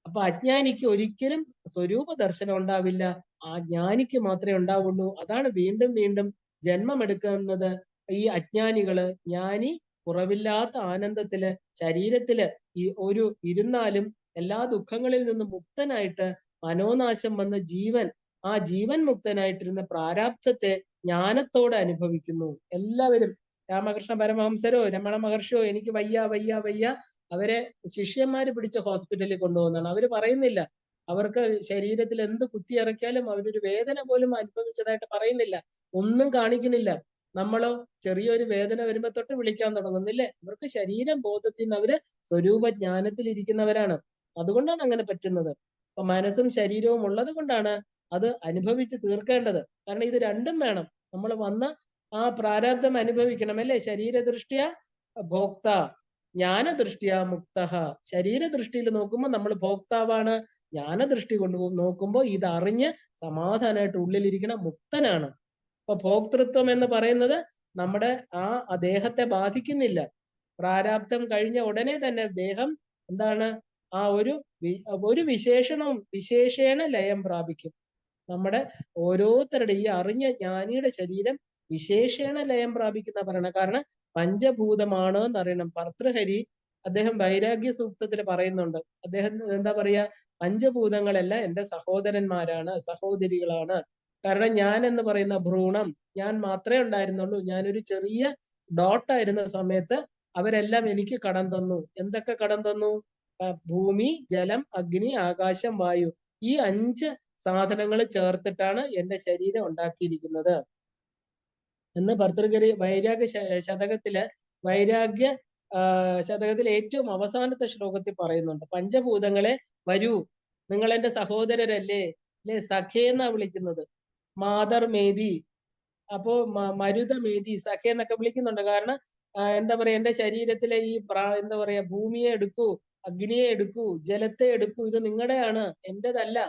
[SPEAKER 1] അപ്പൊ അജ്ഞാനിക്ക് ഒരിക്കലും സ്വരൂപ ദർശനം ഉണ്ടാവില്ല. ആ ജ്ഞാനിക്ക് മാത്രമേ ഉണ്ടാവുള്ളൂ. അതാണ് വീണ്ടും വീണ്ടും ജന്മമെടുക്കുന്നത്. ഈ അജ്ഞാനികള്, ജ്ഞാനി കുറവില്ലാത്ത ആനന്ദത്തില് ശരീരത്തില് ഈ ഒരു ഇരുന്നാലും എല്ലാ ദുഃഖങ്ങളിൽ നിന്നും മുക്തനായിട്ട് മനോനാശം വന്ന ജീവൻ, ആ ജീവൻ മുക്തനായിട്ടിരുന്ന പ്രാരാബ്ധത്തെ ജ്ഞാനത്തോടെ അനുഭവിക്കുന്നു. എല്ലാവരും രാമകൃഷ്ണ പരമഹംസരോ രമണ മഹർഷിയോ എനിക്ക് വയ്യ വയ്യ വയ്യ അവരെ ശിഷ്യന്മാര് പിടിച്ച് ഹോസ്പിറ്റലിൽ കൊണ്ടുപോകുന്നതാണ്. അവര് പറയുന്നില്ല, അവർക്ക് ശരീരത്തിൽ എന്ത് കുത്തിയിറക്കിയാലും അവരൊരു വേദന പോലും അനുഭവിച്ചതായിട്ട് പറയുന്നില്ല, ഒന്നും കാണിക്കുന്നില്ല. നമ്മളോ ചെറിയൊരു വേദന വരുമ്പോ തൊട്ട് വിളിക്കാൻ തുടങ്ങുന്നില്ലേ. അവർക്ക് ശരീരം ബോധത്തിൽ നിന്ന് അവര് സ്വരൂപ ജ്ഞാനത്തിൽ ഇരിക്കുന്നവരാണ്. അതുകൊണ്ടാണ് അങ്ങനെ പറ്റുന്നത്. അപ്പൊ മനസ്സും ശരീരവും ഉള്ളത് കൊണ്ടാണ് അത് അനുഭവിച്ച് തീർക്കേണ്ടത്. കാരണം ഇത് രണ്ടും വേണം. നമ്മൾ വന്ന ആ പ്രാരാബ്ധം അനുഭവിക്കണം അല്ലേ. ശരീരദൃഷ്ട്യ ഭോക്ത, ജ്ഞാനദൃഷ്ട്യ മുക്ത. ശരീരദൃഷ്ടിയിൽ നോക്കുമ്പോൾ നമ്മൾ ഭോക്താവാണ്, ജ്ഞാനദൃഷ്ടി കൊണ്ട് നോക്കുമ്പോൾ ഇത് അറിഞ്ഞ് സമാധാനമായിട്ട് ഉള്ളിലിരിക്കണം മുക്തനാണ്. അപ്പൊ ഭോക്തൃത്വം എന്ന് പറയുന്നത് നമ്മുടെ ആ ദേഹത്തെ ബാധിക്കുന്നില്ല. പ്രാരാബ്ധം കഴിഞ്ഞ ഉടനെ തന്നെ ദേഹം എന്താണ്, ആ ഒരു വിശേഷേണ ലയം പ്രാപിക്കും. നമ്മുടെ ഓരോരുത്തരുടെ ഈ അറിഞ്ഞ ജ്ഞാനിയുടെ ശരീരം വിശേഷേണ ലയം പ്രാപിക്കുന്ന പറയണം. കാരണം പഞ്ചഭൂതമാണ് എന്നറിയണം. ഭർതൃഹരി അദ്ദേഹം വൈരാഗ്യ സൂക്തത്തിൽ പറയുന്നുണ്ട്. അദ്ദേഹം എന്താ പറയാ, പഞ്ചഭൂതങ്ങളെല്ലാം എന്റെ സഹോദരന്മാരാണ്, സഹോദരികളാണ്. കാരണം ഞാൻ എന്ന് പറയുന്ന ഭ്രൂണം ഞാൻ മാത്രമേ ഉണ്ടായിരുന്നുള്ളൂ. ഞാനൊരു ചെറിയ ഡോട്ടായിരുന്ന സമയത്ത് അവരെല്ലാം എനിക്ക് കടം തന്നു. എന്തൊക്കെ കടം തന്നു? ഭൂമി, ജലം, അഗ്നി, ആകാശം, വായു. ഈ 5 സാധനങ്ങൾ ചേർത്തിട്ടാണ് എന്റെ ശരീരം ഉണ്ടാക്കിയിരിക്കുന്നത് എന്ന് ഭർതൃഹരി വൈരാഗ്യ ശതകത്തില് വൈരാഗ്യ ശതകത്തിൽ ഏറ്റവും അവസാനത്തെ ശ്ലോകത്തിൽ പറയുന്നുണ്ട്. പഞ്ചഭൂതങ്ങളെ വരൂ, നിങ്ങൾ എന്റെ സഹോദരരല്ലേ, അല്ലെ, സഖേ എന്നാ വിളിക്കുന്നത്. മാതർമേതി, അപ്പോ മരുതമേതി, സഖേ എന്നൊക്കെ വിളിക്കുന്നുണ്ട്. കാരണം എന്താ പറയാ, എന്റെ ശരീരത്തിലെ ഈ എന്താ പറയാ, ഭൂമിയെ എടുക്കൂ, അഗ്നിയെ എടുക്കൂ, ജലത്തെ എടുക്കൂ, ഇത് നിങ്ങളുടെയാണ്, എന്റേതല്ല.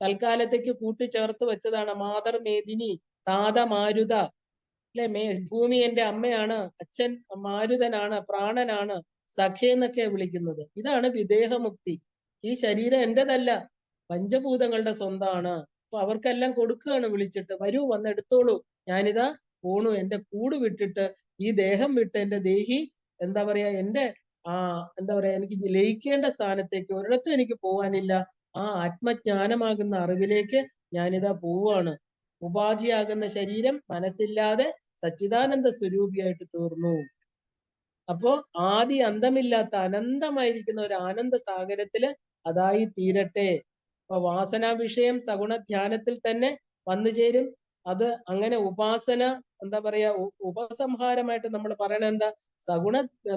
[SPEAKER 1] തൽക്കാലത്തേക്ക് കൂട്ടിച്ചേർത്ത് വെച്ചതാണ്. മാതർമേദിനി, താത മാരുത, അല്ലെ, ഭൂമി എന്റെ അമ്മയാണ്, അച്ഛൻ മാരുതനാണ്, പ്രാണനാണ്, സഖേ എന്നൊക്കെ വിളിക്കുന്നത്. ഇതാണ് വിദേഹമുക്തി. ഈ ശരീരം എന്റേതല്ല, പഞ്ചഭൂതങ്ങളുടെ സ്വന്തമാണ്. അപ്പൊ അവർക്കെല്ലാം കൊടുക്കുകയാണ് വിളിച്ചിട്ട്, വരൂ വന്നെടുത്തോളൂ, ഞാനിതാ പോണു, എന്റെ കൂട് വിട്ടിട്ട്, ഈ ദേഹം വിട്ട് എന്റെ ദേഹി എന്താ പറയാ, എന്റെ എന്താ പറയാ, എനിക്ക് ലയിക്കേണ്ട സ്ഥാനത്തേക്ക് ഒരിടത്തും എനിക്ക് പോകാനില്ല. ആ ആത്മജ്ഞാനമാകുന്ന അറിവിലേക്ക് ഞാനിതാ പോവാണ്. ഉപാധിയാകുന്ന ശരീരം മനസ്സില്ലാതെ സച്ചിദാനന്ദ സ്വരൂപിയായിട്ട് തീർന്നു. അപ്പോ ആദി അന്തമില്ലാത്ത അനന്തമായിരിക്കുന്ന ഒരു ആനന്ദ സാഗരത്തില് അതായി തീരട്ടെ. അപ്പൊ വാസനാ വിഷയം സഗുണ ധ്യാനത്തിൽ തന്നെ വന്നു ചേരും. അത് അങ്ങനെ ഉപാസന എന്താ പറയാ, ഉപസംഹാരമായിട്ട് നമ്മൾ പറയണ എന്താ, സഗുണ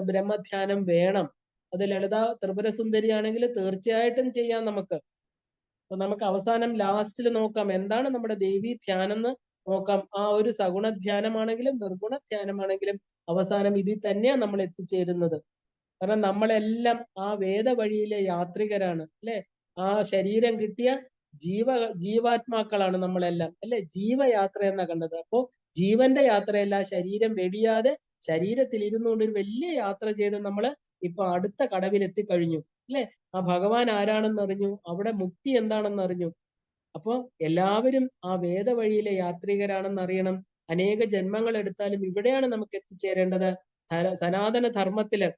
[SPEAKER 1] ബ്രഹ്മധ്യാനം വേണം. അത് ലളിത ത്രിപുര സുന്ദരി ആണെങ്കിൽ തീർച്ചയായിട്ടും ചെയ്യാം നമുക്ക്. അപ്പൊ നമുക്ക് അവസാനം ലാസ്റ്റിൽ നോക്കാം എന്താണ് നമ്മുടെ ദേവി ധ്യാനം എന്ന് നോക്കാം. ആ ഒരു സഗുണ ധ്യാനമാണെങ്കിലും നിർഗുണ ധ്യാനമാണെങ്കിലും അവസാനം ഇതിൽ തന്നെയാണ് നമ്മൾ എത്തിച്ചേരുന്നത്. കാരണം നമ്മളെല്ലാം ആ വേദ വഴിയിലെ യാത്രികരാണ് അല്ലെ. ആ ശരീരം കിട്ടിയ ജീവാത്മാക്കളാണ് നമ്മളെല്ലാം അല്ലെ. ജീവയാത്ര എന്നാ കണ്ടത്. അപ്പോ ജീവന്റെ യാത്രയല്ല, ശരീരം വെടിയാതെ ശരീരത്തിൽ ഇരുന്നുകൊണ്ട് ഒരു വലിയ യാത്ര ചെയ്ത് നമ്മള് ഇപ്പൊ അടുത്ത കടവിൽ എത്തിക്കഴിഞ്ഞു അല്ലെ. ആ ഭഗവാൻ ആരാണെന്ന് അറിഞ്ഞു, അവിടെ മുക്തി എന്താണെന്ന് അറിഞ്ഞു. അപ്പോ എല്ലാവരും ആ വേദ വഴിയിലെ യാത്രികരാണെന്ന് അറിയണം. അനേക ജന്മങ്ങൾ എടുത്താലും ഇവിടെയാണ് നമുക്ക് എത്തിച്ചേരേണ്ടത്, സനാതന ധർമ്മത്തില്.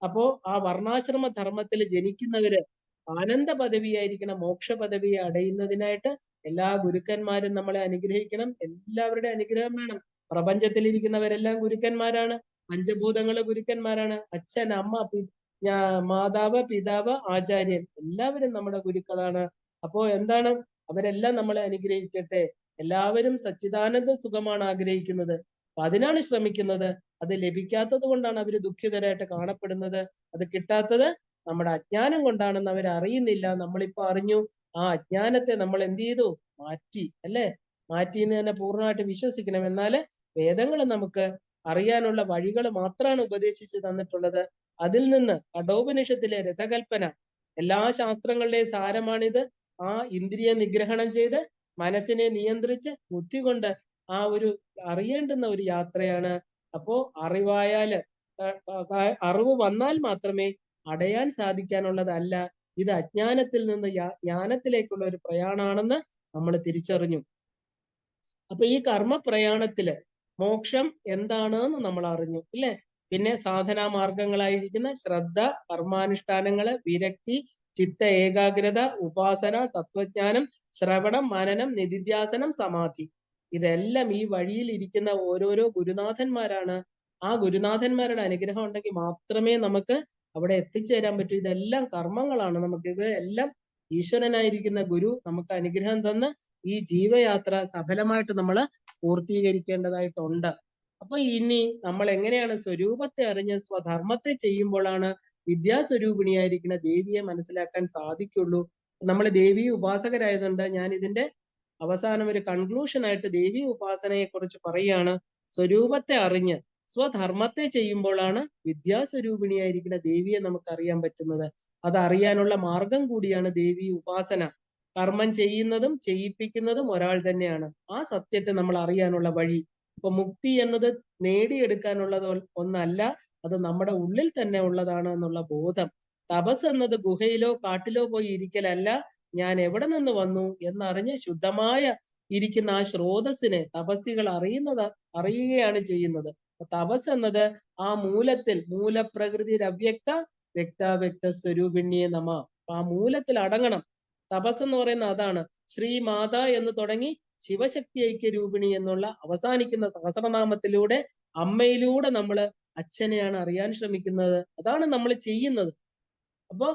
[SPEAKER 1] അപ്പോ ആ വർണ്ണാശ്രമ ധർമ്മത്തിൽ ജനിക്കുന്നവര് ആനന്ദ പദവിയായിരിക്കണം, മോക്ഷ പദവിയെ അടയുന്നതിനായിട്ട് എല്ലാ ഗുരുക്കന്മാരും നമ്മളെ അനുഗ്രഹിക്കണം. എല്ലാവരുടെയും അനുഗ്രഹം വേണം. പ്രപഞ്ചത്തിലിരിക്കുന്നവരെല്ലാം ഗുരുക്കന്മാരാണ്. പഞ്ചഭൂതങ്ങള് ഗുരുക്കന്മാരാണ്. അച്ഛൻ, അമ്മ, മാതാവ്, പിതാവ്, ആചാര്യൻ, എല്ലാവരും നമ്മുടെ ഗുരുക്കളാണ്. അപ്പോ എന്താണ്, അവരെല്ലാം നമ്മളെ അനുഗ്രഹിക്കട്ടെ. എല്ലാവരും സച്ചിദാനന്ദ സുഖമാണ് ആഗ്രഹിക്കുന്നത്. അപ്പൊ അതിനാണ് ശ്രമിക്കുന്നത്. അത് ലഭിക്കാത്തത് കൊണ്ടാണ് അവർ ദുഃഖിതരായിട്ട് കാണപ്പെടുന്നത്. അത് കിട്ടാത്തത് നമ്മുടെ അജ്ഞാനം കൊണ്ടാണെന്ന് അവർ അറിയുന്നില്ല. നമ്മളിപ്പോ അറിഞ്ഞു. ആ അജ്ഞാനത്തെ നമ്മൾ എന്ത് ചെയ്തു? മാറ്റി, അല്ലേ? മാറ്റി എന്ന് തന്നെ പൂർണ്ണമായിട്ട് വിശ്വസിക്കണം. എന്നാല് വേദങ്ങൾ നമുക്ക് അറിയാനുള്ള വഴികൾ മാത്രമാണ് ഉപദേശിച്ചു തന്നിട്ടുള്ളത്. അതിൽ നിന്ന് കഠോപനിഷത്തിലെ രഥകൽപ്പന, എല്ലാ ശാസ്ത്രങ്ങളുടെയും സാരമാണിത്. ആ ഇന്ദ്രിയ നിഗ്രഹണം ചെയ്ത് മനസ്സിനെ നിയന്ത്രിച്ച് ബുദ്ധി കൊണ്ട് ആ ഒരു അറിയേണ്ടുന്ന ഒരു യാത്രയാണ്. അപ്പോ അറിവായാല് അറിവ് വന്നാൽ മാത്രമേ അടയാൻ സാധിക്കാനുള്ളതല്ല. ഇത് അജ്ഞാനത്തിൽ നിന്ന് ജ്ഞാനത്തിലേക്കുള്ള ഒരു പ്രയാണാണെന്ന് നമ്മൾ തിരിച്ചറിഞ്ഞു. അപ്പൊ ഈ കർമ്മ പ്രയാണത്തില് മോക്ഷം എന്താണെന്ന് നമ്മൾ അറിഞ്ഞു, ഇല്ലേ? പിന്നെ സാധനാ മാർഗങ്ങളായിരിക്കുന്ന ശ്രദ്ധ, കർമാനുഷ്ഠാനങ്ങള്, വിരക്തി, ചിത്ത ഏകാഗ്രത, ഉപാസന, തത്വജ്ഞാനം, ശ്രവണം, മനനം, നിധിധ്യാസനം, സമാധി. ഇതെല്ലാം ഈ വഴിയിൽ ഇരിക്കുന്ന ഓരോരോ ഗുരുനാഥന്മാരാണ്. ആ ഗുരുനാഥന്മാരുടെ അനുഗ്രഹം ഉണ്ടെങ്കിൽ മാത്രമേ നമുക്ക് അവിടെ എത്തിച്ചേരാൻ പറ്റൂ. ഇതെല്ലാം കർമ്മങ്ങളാണ്. നമുക്ക് ഇവയെല്ലാം ഈശ്വരനായിരിക്കുന്ന ഗുരു നമുക്ക് അനുഗ്രഹം തന്ന് ഈ ജീവയാത്ര സഫലമായിട്ട് നമ്മൾ പൂർത്തീകരിക്കേണ്ടതായിട്ടുണ്ട്. അപ്പൊ ഇനി നമ്മൾ എങ്ങനെയാണ് സ്വരൂപത്തെ അറിഞ്ഞ് സ്വധർമ്മത്തെ ചെയ്യുമ്പോഴാണ് വിദ്യാസ്വരൂപിണിയായിരിക്കുന്ന ദേവിയെ മനസ്സിലാക്കാൻ സാധിക്കുള്ളൂ. നമ്മൾ ദേവി ഉപാസകരായതുകൊണ്ട് ഞാൻ ഇതിന്റെ അവസാനം ഒരു കൺക്ലൂഷൻ ആയിട്ട് ദേവി ഉപാസനയെ കുറിച്ച് പറയുകയാണ്. സ്വരൂപത്തെ അറിഞ്ഞ് സ്വധർമ്മത്തെ ചെയ്യുമ്പോഴാണ് വിദ്യാസ്വരൂപിണിയായിരിക്കുന്ന ദേവിയെ നമുക്ക് അറിയാൻ പറ്റുന്നത്. അത് അറിയാനുള്ള മാർഗം കൂടിയാണ് ദേവി ഉപാസന. കർമ്മം ചെയ്യുന്നതും ചെയ്യിപ്പിക്കുന്നതും ഒരാൾ തന്നെയാണ്. ആ സത്യത്തെ നമ്മൾ അറിയാനുള്ള വഴി. ഇപ്പൊ മുക്തി എന്നത് നേടിയെടുക്കാനുള്ളത് ഒന്നല്ല, അത് നമ്മുടെ ഉള്ളിൽ തന്നെ ഉള്ളതാണ് എന്നുള്ള ബോധം. തപസ് എന്നത് ഗുഹയിലോ കാട്ടിലോ പോയി ഇരിക്കലല്ല, ഞാൻ എവിടെ നിന്ന് വന്നു എന്നറിഞ്ഞ് ശുദ്ധമായ ഇരിക്കുന്ന ആ സ്രോതസ്സിനെ തപസ്സികൾ അറിയുകയാണ് ചെയ്യുന്നത്. തപസ് എന്നത് ആ മൂലത്തിൽ, മൂലപ്രകൃതി അവ്യക്ത വ്യക്താവ്യക്ത സ്വരൂപിണ്യേ നമ, ആ മൂലത്തിൽ അടങ്ങണം. തപസ് എന്ന് പറയുന്നത് അതാണ്. ശ്രീമാത എന്ന് തുടങ്ങി ശിവശക്തി ഐക്യരൂപിണി എന്നുള്ള അവസാനിക്കുന്ന സഹസ്രനാമത്തിലൂടെ അമ്മയിലൂടെ നമ്മൾ അച്ഛനെയാണ് അറിയാൻ ശ്രമിക്കുന്നത്. അതാണ് നമ്മൾ ചെയ്യുന്നത്. അപ്പോ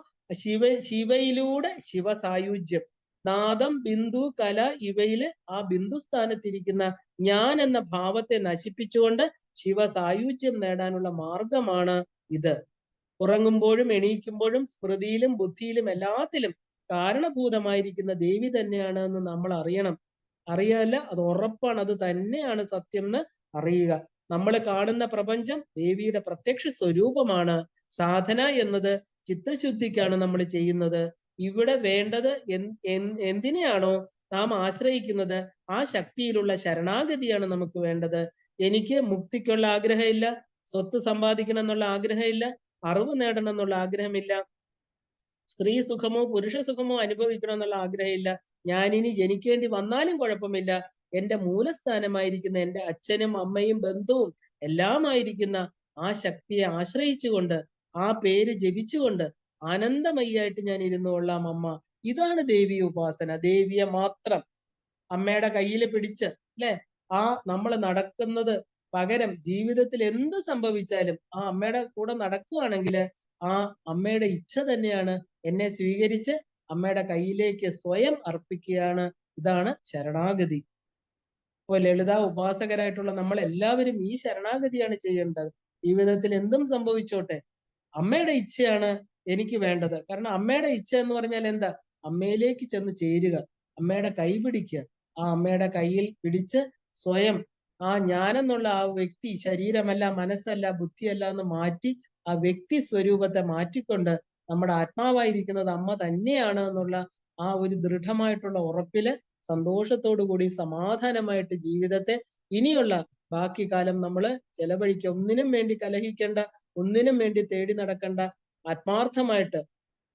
[SPEAKER 1] ശിവയിലൂടെ ശിവസായുജ്യം, നാദം, ബിന്ദു, കല ഇവയില് ആ ബിന്ദുസ്ഥാനത്തിരിക്കുന്ന ഞാൻ എന്ന ഭാവത്തെ നശിപ്പിച്ചുകൊണ്ട് ശിവസായുജ്യം നേടാനുള്ള മാർഗമാണ് ഇത്. ഉറങ്ങുമ്പോഴും എണീക്കുമ്പോഴും സ്മൃതിയിലും ബുദ്ധിയിലും എല്ലാത്തിലും കാരണഭൂതമായിരിക്കുന്ന ദേവി തന്നെയാണ് എന്ന് നമ്മൾ അറിയണം. അറിയാല്ല, അത് ഉറപ്പാണ്. അത് തന്നെയാണ് സത്യം എന്ന് അറിയുക. നമ്മൾ കാണുന്ന പ്രപഞ്ചം ദേവിയുടെ പ്രത്യക്ഷ സ്വരൂപമാണ്. സാധന എന്നത് ചിത്തശുദ്ധിക്കാണ് നമ്മൾ ചെയ്യുന്നത്. ഇവിടെ വേണ്ടത് എന്തിനെയാണോ നാം ആശ്രയിക്കുന്നത് ആ ശക്തിയിലുള്ള ശരണാഗതിയാണ് നമുക്ക് വേണ്ടത്. എനിക്ക് മുക്തിക്കുള്ള ആഗ്രഹമില്ല, സ്വത്ത് സമ്പാദിക്കണം എന്നുള്ള ആഗ്രഹമില്ല, അറിവ് നേടണം എന്നുള്ള ആഗ്രഹമില്ല, സ്ത്രീ സുഖമോ പുരുഷ സുഖമോ അനുഭവിക്കണം എന്നുള്ള ആഗ്രഹമില്ല. ഞാനിനി ജനിക്കേണ്ടി വന്നാലും കുഴപ്പമില്ല. എന്റെ മൂലസ്ഥാനമായിരിക്കുന്ന എന്റെ അച്ഛനും അമ്മയും ബന്ധുവും എല്ലാമായിരിക്കുന്ന ആ ശക്തിയെ ആശ്രയിച്ചുകൊണ്ട് ആ പേര് ജപിച്ചുകൊണ്ട് ആനന്ദമയ്യായിട്ട് ഞാൻ ഇരുന്നുകൊള്ളാം അമ്മ. ഇതാണ് ദേവി ഉപാസന. ദേവിയെ മാത്രം അമ്മയുടെ കയ്യിൽ പിടിച്ച്, അല്ലെ, ആ നമ്മൾ നടക്കുന്നത് പകരം ജീവിതത്തിൽ എന്ത് സംഭവിച്ചാലും ആ അമ്മയുടെ കൂടെ നടക്കുകയാണെങ്കിൽ ആ അമ്മയുടെ ഇച്ഛ തന്നെയാണ് എന്നെ സ്വീകരിച്ച് അമ്മയുടെ കയ്യിലേക്ക് സ്വയം അർപ്പിക്കുകയാണ്. ഇതാണ് ശരണാഗതി. ഇപ്പൊ ലളിത ഉപാസകരായിട്ടുള്ള നമ്മൾ എല്ലാവരും ഈ ശരണാഗതിയാണ് ചെയ്യേണ്ടത്. ജീവിതത്തിൽ എന്തും സംഭവിച്ചോട്ടെ, അമ്മയുടെ ഇച്ഛയാണ് എനിക്ക് വേണ്ടത്. കാരണം അമ്മയുടെ ഇച്ഛ എന്ന് പറഞ്ഞാൽ എന്താ? അമ്മയിലേക്ക് ചെന്ന് ചേരുക, അമ്മയുടെ കൈ പിടിക്കുക. ആ അമ്മയുടെ കയ്യിൽ പിടിച്ച് സ്വയം ആ ഞാനെന്നുള്ള ആ വ്യക്തി, ശരീരമല്ല, മനസ്സല്ല, ബുദ്ധിയല്ല എന്ന് മാറ്റി ആ വ്യക്തി സ്വരൂപത്തെ മാറ്റിക്കൊണ്ട് നമ്മുടെ ആത്മാവായിരിക്കുന്നത് അമ്മ തന്നെയാണ് എന്നുള്ള ആ ഒരു ദൃഢമായിട്ടുള്ള ഉറപ്പില് സന്തോഷത്തോടു കൂടി സമാധാനമായിട്ട് ജീവിതത്തെ ഇനിയുള്ള ബാക്കി കാലം നമ്മൾ ചെലവഴിക്കുക. ഒന്നിനും വേണ്ടി കലഹിക്കേണ്ട, ഒന്നിനും വേണ്ടി തേടി നടക്കേണ്ട. ആത്മാർത്ഥമായിട്ട്,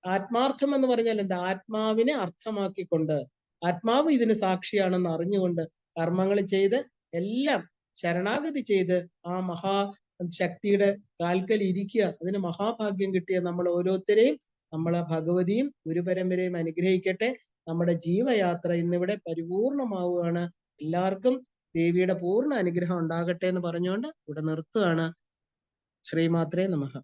[SPEAKER 1] ആത്മാർത്ഥം എന്ന് പറഞ്ഞാൽ എന്താ? ആത്മാവിനെ അർത്ഥമാക്കിക്കൊണ്ട്, ആത്മാവ് ഇതിന് സാക്ഷിയാണെന്ന് അറിഞ്ഞുകൊണ്ട് കർമ്മങ്ങൾ ചെയ്ത് എല്ലാം ശരണാഗതി ചെയ്ത് ആ മഹാശക്തിയുടെ കാൽക്കൽ ഇരിക്കുക. അതിന് മഹാഭാഗ്യം കിട്ടിയ നമ്മൾ ഓരോരുത്തരെയും നമ്മളെ ഭഗവതിയും ഗുരുപരമ്പരയും അനുഗ്രഹിക്കട്ടെ. നമ്മുടെ ജീവയാത്ര ഇന്നിവിടെ പരിപൂർണമാവുകയാണ്. എല്ലാവർക്കും ദേവിയുടെ പൂർണ്ണ അനുഗ്രഹം ഉണ്ടാകട്ടെ എന്ന് പറഞ്ഞുകൊണ്ട് ഇവിടെ നിർത്തുകയാണ്. ശ്രീമാത്രേ നമഃ.